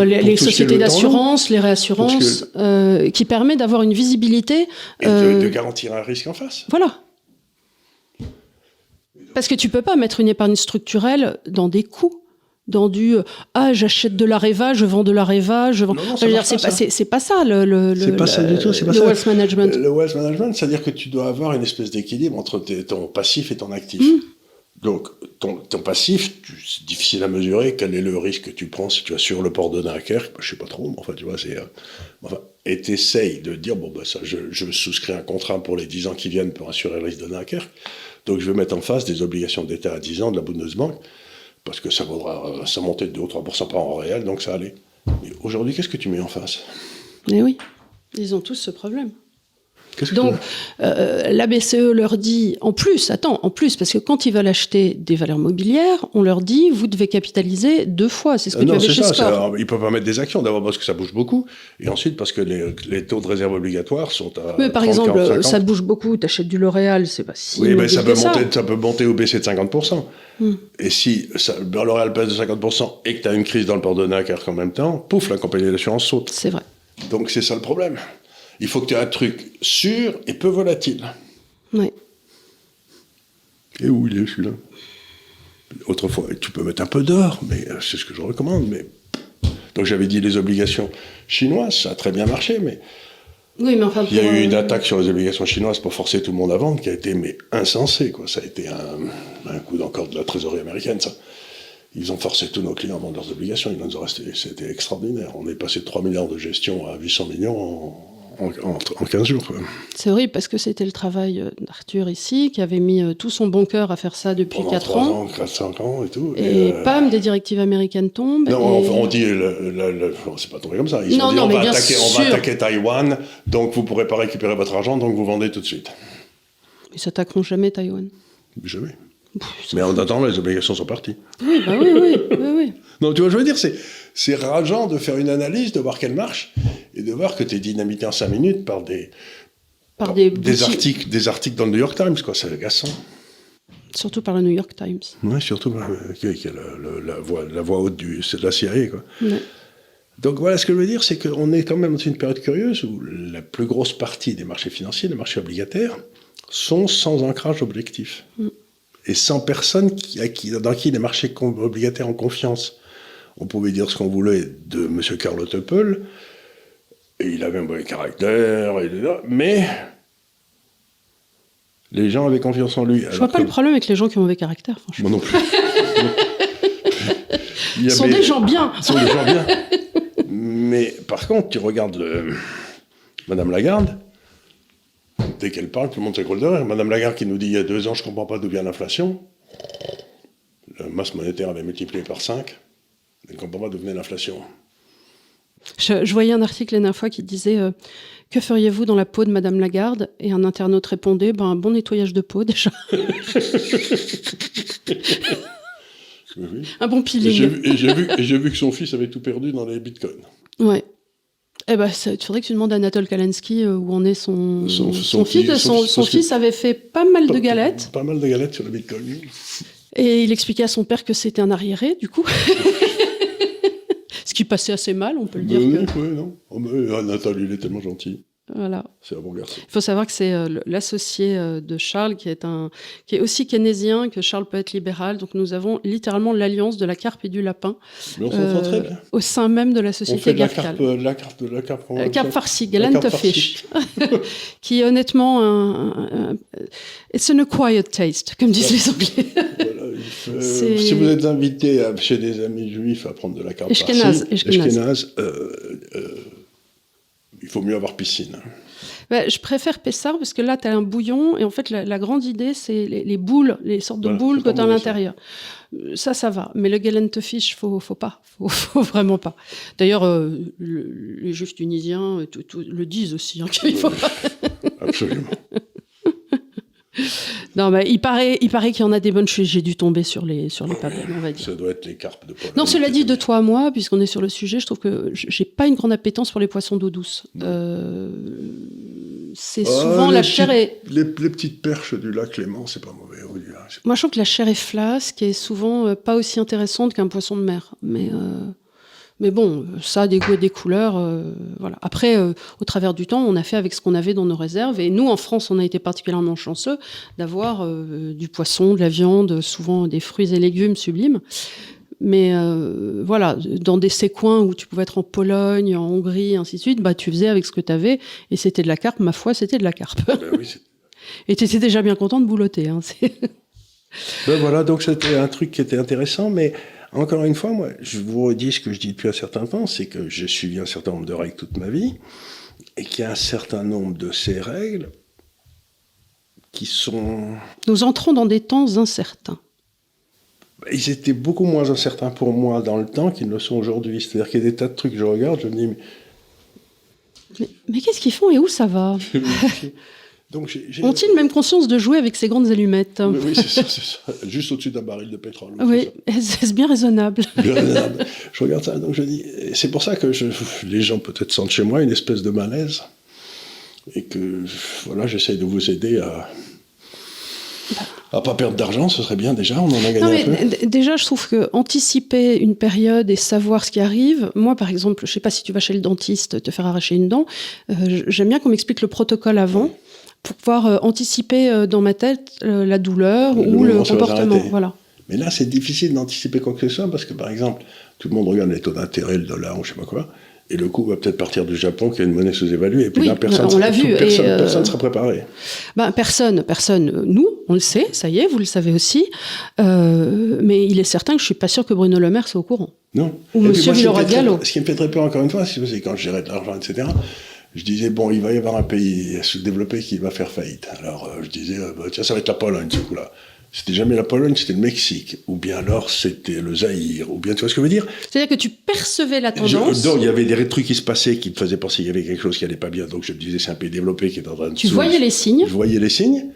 les sociétés d'assurance, les réassurances, qui permet d'avoir une visibilité. Et de garantir un risque en face. Voilà. Parce que tu peux pas mettre une épargne structurelle dans des coûts. Dans j'achète de l'Areva, je vends de l'Areva, je vends... Non, c'est pas ça c'est pas ça du tout, c'est pas le ça. Wealth management. Le wealth management, c'est-à-dire que tu dois avoir une espèce d'équilibre entre ton passif et ton actif. Donc, ton passif, c'est difficile à mesurer. Quel est le risque que tu prends si tu assures le port de Dunkerque ? Je sais pas trop, mais enfin, tu vois, et t'essayes de dire, bon, bah, ça, je souscris un contrat pour les 10 ans qui viennent pour assurer le risque de Dunkerque, donc je vais mettre en face des obligations d'État à 10 ans de la Bundesbank, parce que ça montait de 2 ou 3% par an en réel, donc ça allait. Mais aujourd'hui, qu'est-ce que tu mets en face? Mais oui, ils ont tous ce problème. Donc, la BCE leur dit, en plus, parce que quand ils veulent acheter des valeurs mobilières, on leur dit, vous devez capitaliser 2 fois. C'est ce que tu avais chez Score. Ils ne peuvent pas mettre des actions, d'abord parce que ça bouge beaucoup, et ensuite parce que les taux de réserve obligatoires sont à. Mais par 30, exemple, 40, 50. Ça bouge beaucoup, tu achètes du L'Oréal, c'est pas si. Oui, mais ça peut monter ou baisser de 50%. Et si L'Oréal baisse de 50% et que tu as une crise dans le port de Dunkerque en même temps, pouf, la compagnie d'assurance saute. C'est vrai. Donc c'est ça le problème. Il faut que tu aies un truc sûr et peu volatile. Oui. Et où il est, celui-là? Autrefois, tu peux mettre un peu d'or, mais c'est ce que je recommande. Mais... Donc j'avais dit les obligations chinoises, ça a très bien marché, mais... Oui, mais enfin, il y a eu une attaque sur les obligations chinoises pour forcer tout le monde à vendre qui a été insensée, quoi. Ça a été un coup d'encore de la trésorerie américaine, ça. Ils ont forcé tous nos clients à vendre leurs obligations. Ils nous ont resté. C'était extraordinaire. On est passé de 3 milliards de gestion à 800 millions en 15 jours. Quoi. C'est horrible parce que c'était le travail d'Arthur ici, qui avait mis tout son bon cœur à faire ça depuis pendant 4 ans. 5 ans et tout. Et pam, des directives américaines tombent. Non, on dit, c'est pas tombé comme ça. Ils ont dit, on va attaquer Taïwan, donc vous ne pourrez pas récupérer votre argent, donc vous vendez tout de suite. Ils s'attaqueront jamais Taïwan. Jamais. Mais en attendant, les obligations sont parties. Oui, bah oui. Non, tu vois, je veux dire, c'est rageant de faire une analyse, de voir qu'elle marche, et de voir que tu es dynamité en 5 minutes par des articles dans le New York Times, quoi. C'est agaçant. Surtout par le New York Times. Oui, surtout qui est la voix haute de la CIA, quoi. Ouais. Donc voilà, ce que je veux dire, c'est qu'on est quand même dans une période curieuse où la plus grosse partie des marchés financiers, les marchés obligataires, sont sans ancrage objectif. Et sans personne dans qui les marchés obligataires ont confiance. On pouvait dire ce qu'on voulait de M. Carlo Teppel, et il avait un bon caractère, mais les gens avaient confiance en lui. Je vois pas le problème avec les gens qui ont mauvais caractère, franchement. Moi non plus. Ils sont des gens bien. Mais par contre, tu regardes Madame Lagarde, dès qu'elle parle, tout le monde s'écroule de rire. Madame Lagarde qui nous dit il y a 2 ans, je ne comprends pas d'où vient l'inflation. La masse monétaire avait multiplié par 5. Elle ne comprend pas d'où venait l'inflation. Je voyais un article la dernière fois qui disait que feriez-vous dans la peau de Madame Lagarde? Et un internaute répondait un bon nettoyage de peau déjà. Oui. Un bon peeling. Et j'ai vu que son fils avait tout perdu dans les bitcoins. Ouais. Eh ben, il faudrait que tu demandes à Anatole Kalansky où en est son fils. Son fils avait fait pas mal de galettes. Pas mal de galettes sur le bitcoin. Et il expliquait à son père que c'était un arriéré, du coup. Ce qui passait assez mal, on peut le dire. Oui, non. Anatole, il est tellement gentil. Voilà. C'est un bon garçon. Il faut savoir que c'est l'associé de Charles qui est aussi keynésien, que Charles peut être libéral. Donc nous avons littéralement l'alliance de la carpe et du lapin. Mais on s'entend très bien. Au sein même de la société Garcal. La carpe farcie, Galantofish. Qui honnêtement, it's an acquired taste, comme disent les Anglais. Voilà, si vous êtes invité chez des amis juifs à prendre de la carpe farcie, Eshkenaz, il faut mieux avoir piscine. Je préfère Pessard parce que là, tu as un bouillon et en fait, la grande idée, c'est les boules, les sortes de boules que tu as à l'intérieur. Ça va. Mais le Galantofish, faut pas. Faut vraiment pas. D'ailleurs, les juifs tunisiens le disent aussi, qu'il faut pas. Absolument. Non, mais il paraît qu'il y en a des bonnes. J'ai dû tomber sur les papels, on va dire. Ça doit être les carpes de poivre. Non, cela dit, de toi à moi, puisqu'on est sur le sujet, je trouve que j'ai pas une grande appétence pour les poissons d'eau douce. C'est souvent la chair est... Les petites perches du lac Léman, c'est pas mauvais. Moi, je trouve que la chair est flasque et souvent pas aussi intéressante qu'un poisson de mer. Mais bon, ça a des goûts et des couleurs. Voilà. Après, au travers du temps, on a fait avec ce qu'on avait dans nos réserves. Et nous, en France, on a été particulièrement chanceux d'avoir du poisson, de la viande, souvent des fruits et légumes sublimes. Mais voilà, dans ces coins où tu pouvais être en Pologne, en Hongrie, ainsi de suite, tu faisais avec ce que tu avais. Et c'était de la carpe, ma foi, c'était de la carpe. Oui, et tu étais déjà bien content de boulotter. Voilà, donc c'était un truc qui était intéressant, mais... Encore une fois, moi, je vous redis ce que je dis depuis un certain temps, c'est que j'ai suivi un certain nombre de règles toute ma vie. et qu'il y a un certain nombre de ces règles qui sont... Nous entrons dans des temps incertains. Ils étaient beaucoup moins incertains pour moi dans le temps qu'ils ne le sont aujourd'hui. C'est-à-dire qu'il y a des tas de trucs que je regarde, je me dis... Mais qu'est-ce qu'ils font et où ça va? Donc, Ont-ils même conscience de jouer avec ces grandes allumettes? Oui, c'est ça. Juste au-dessus d'un baril de pétrole. Oui, c'est bien raisonnable. Bien raisonnable. Je regarde ça, donc je dis... C'est pour ça que les gens peut-être sentent chez moi une espèce de malaise. Et que, voilà, j'essaye de vous aider à pas perdre d'argent, ce serait bien déjà, on en a gagné un peu. Déjà, je trouve que anticiper une période et savoir ce qui arrive, moi par exemple, je sais pas si tu vas chez le dentiste te faire arracher une dent, j'aime bien qu'on m'explique le protocole avant pour pouvoir anticiper dans ma tête la douleur ou le comportement. Voilà. Mais là, c'est difficile d'anticiper quoi que ce soit parce que par exemple, tout le monde regarde les taux d'intérêt, le dollar ou je sais pas quoi. Et le coup va peut-être partir du Japon, qui a une monnaie sous-évaluée. Et puis là, personne ne sera préparé. Personne. Nous, on le sait, ça y est, vous le savez aussi. Mais il est certain que je ne suis pas sûr que Bruno Le Maire soit au courant. Non. Ou Monsieur Villeroy-Gallo. Ce qui me fait très peur, encore une fois, c'est quand je gérais de l'argent, etc., je disais, bon, il va y avoir un pays sous-développé qui va faire faillite. Alors, je disais, tiens, ça va être la Pologne, ce coup-là. C'était jamais la Pologne, c'était le Mexique. Ou bien alors, c'était le Zaïre. Ou bien, tu vois ce que je veux dire? C'est-à-dire que tu percevais la tendance. Donc, il y avait des trucs qui se passaient qui me faisaient penser qu'il y avait quelque chose qui allait pas bien. Donc, je me disais, c'est un pays développé qui est en train de... Tu voyais les signes. Je voyais les signes,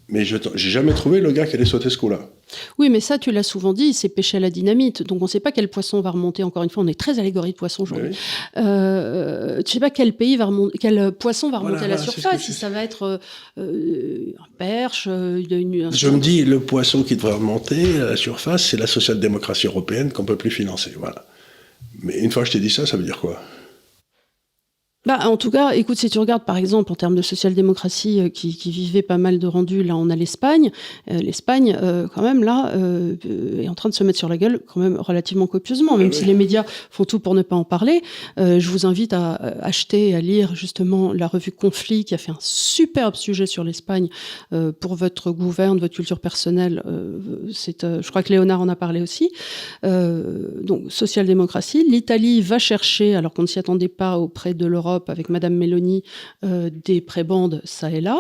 mais j'ai jamais trouvé le gars qui allait sauter ce coup-là. Oui, mais ça, tu l'as souvent dit, c'est pêché à la dynamite. Donc, on ne sait pas quel poisson va remonter. Encore une fois, on est très allégorie de poisson aujourd'hui. Oui. Tu ne sais pas quel poisson va remonter à la surface. Si ça va être un perche, Je me dis, le poisson qui devrait remonter à la surface, c'est la social-démocratie européenne qu'on ne peut plus financer. Voilà. Mais une fois que je t'ai dit ça, ça veut dire quoi? En tout cas, écoute, si tu regardes par exemple en termes de social-démocratie qui vivait pas mal de rendus, là on a l'Espagne. L'Espagne, quand même, là, est en train de se mettre sur la gueule quand même relativement copieusement, même si les médias font tout pour ne pas en parler. Je vous invite à acheter et à lire justement la revue Conflit qui a fait un superbe sujet sur l'Espagne pour votre gouverne, votre culture personnelle. Je crois que Léonard en a parlé aussi. Donc, social-démocratie. L'Italie va chercher, alors qu'on ne s'y attendait pas auprès de l'Europe, avec Madame Meloni, des prébendes ça et là.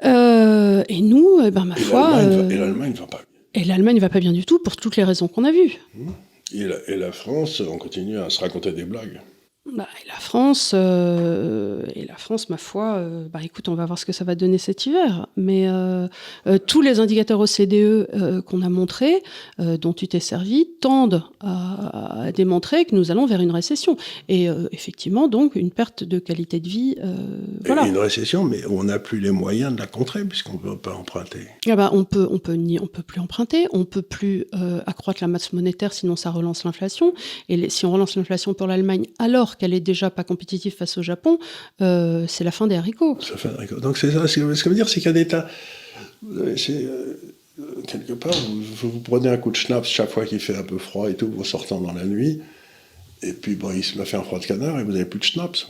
Et nous, ma foi... Et l'Allemagne ne va pas bien. Et l'Allemagne ne va pas bien du tout, pour toutes les raisons qu'on a vues. Et la France, on continue à se raconter des blagues. Et la France, ma foi, écoute, on va voir ce que ça va donner cet hiver. Mais tous les indicateurs OCDE qu'on a montrés, dont tu t'es servi, tendent à démontrer que nous allons vers une récession. Et effectivement, donc, une perte de qualité de vie. Voilà. Et une récession, mais on n'a plus les moyens de la contrer, puisqu'on ne peut pas emprunter. On peut plus emprunter, on ne peut plus accroître la masse monétaire, sinon ça relance l'inflation. Et si on relance l'inflation pour l'Allemagne, alors qu'elle est déjà pas compétitive face au Japon, c'est la fin des haricots. C'est la fin des haricots. Donc c'est ça, ce que je veux dire, c'est qu'il y a des tas... quelque part, vous prenez un coup de schnapps chaque fois qu'il fait un peu froid et tout, vous sortant dans la nuit, et puis il se m'a fait un froid de canard et vous n'avez plus de schnapps.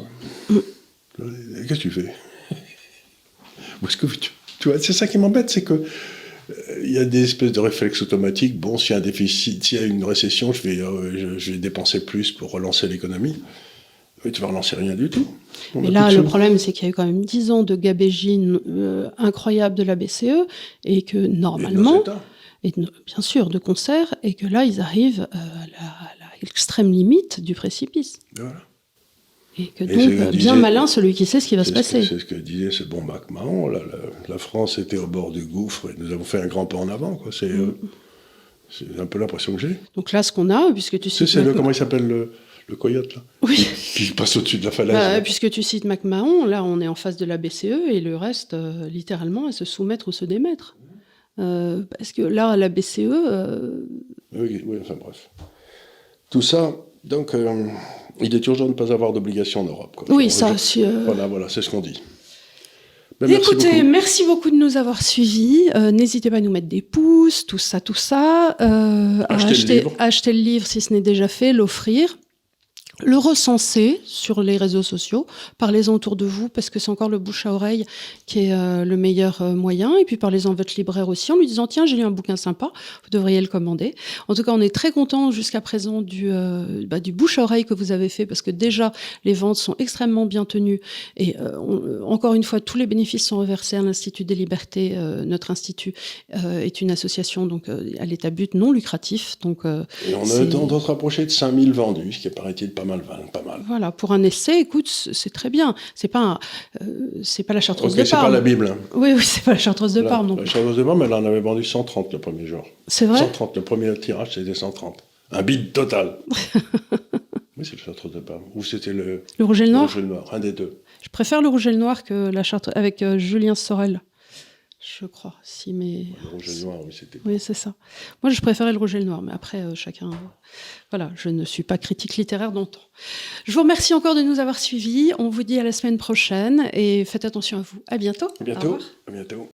Qu'est-ce que tu fais? Parce que tu vois, c'est ça qui m'embête, c'est que il y a des espèces de réflexes automatiques. Bon, s'il y a un déficit, s'il y a une récession, je vais dépenser plus pour relancer l'économie. Oui, tu vas relancer rien du tout. Mais là, le problème, c'est qu'il y a eu quand même 10 ans de gabégie incroyable de la BCE et que normalement, bien sûr, de concert, et que là, ils arrivent à l'extrême limite du précipice. Voilà. Et que donc, bien malin celui qui sait ce qui va se passer. C'est ce que disait ce bon MacMahon. La France était au bord du gouffre et nous avons fait un grand pas en avant. Quoi. C'est un peu l'impression que j'ai. Donc là, ce qu'on a, puisque tu cites... comment il s'appelle le coyote, là? Oui. Qui passe au-dessus de la falaise. Puisque tu cites MacMahon, là, on est en face de la BCE et le reste, littéralement, est se soumettre ou se démettre. Parce que là, la BCE... Oui, enfin bref. Tout ça, donc... il est urgent de ne pas avoir d'obligation en Europe. Quoi. Oui, ça... Voilà, c'est ce qu'on dit. Écoutez, merci beaucoup de nous avoir suivis. N'hésitez pas à nous mettre des pouces, tout ça. Acheter le livre si ce n'est déjà fait, l'offrir. le recenser sur les réseaux sociaux, parlez-en autour de vous, parce que c'est encore le bouche à oreille qui est le meilleur moyen, et puis parlez-en à votre libraire aussi, en lui disant « Tiens, j'ai lu un bouquin sympa, vous devriez le commander ». En tout cas, on est très contents jusqu'à présent du bouche à oreille que vous avez fait, parce que déjà, les ventes sont extrêmement bien tenues, et encore une fois, tous les bénéfices sont reversés à l'Institut des Libertés. Notre institut est une association donc, à l'état but non lucratif. Donc, et on doit se rapprocher de 5000 vendus, ce qui paraît-il pas mal. Voilà, pour un essai, écoute, c'est très bien. C'est pas la Chartreuse de Parme. C'est pas la Bible. Hein. Oui, c'est pas la Chartreuse de Parme. Non. La Chartreuse de Parme, elle en avait vendu 130 le premier jour. C'est vrai ? 130, le premier tirage, c'était 130. Un bide total. Oui, c'est la Chartreuse de Parme. Ou c'était le Rouge et le Noir ? Le Rouge et le Noir, un des deux. Je préfère le Rouge et le Noir que la Chartreuse, avec Julien Sorel. Je crois, Le Rouge et le Noir, oui, c'était... Oui, c'est ça. Moi, je préférais le Rouge et le Noir, mais après, chacun... Voilà, je ne suis pas critique littéraire longtemps. Je vous remercie encore de nous avoir suivis. On vous dit à la semaine prochaine et faites attention à vous. À bientôt. À bientôt. À bientôt.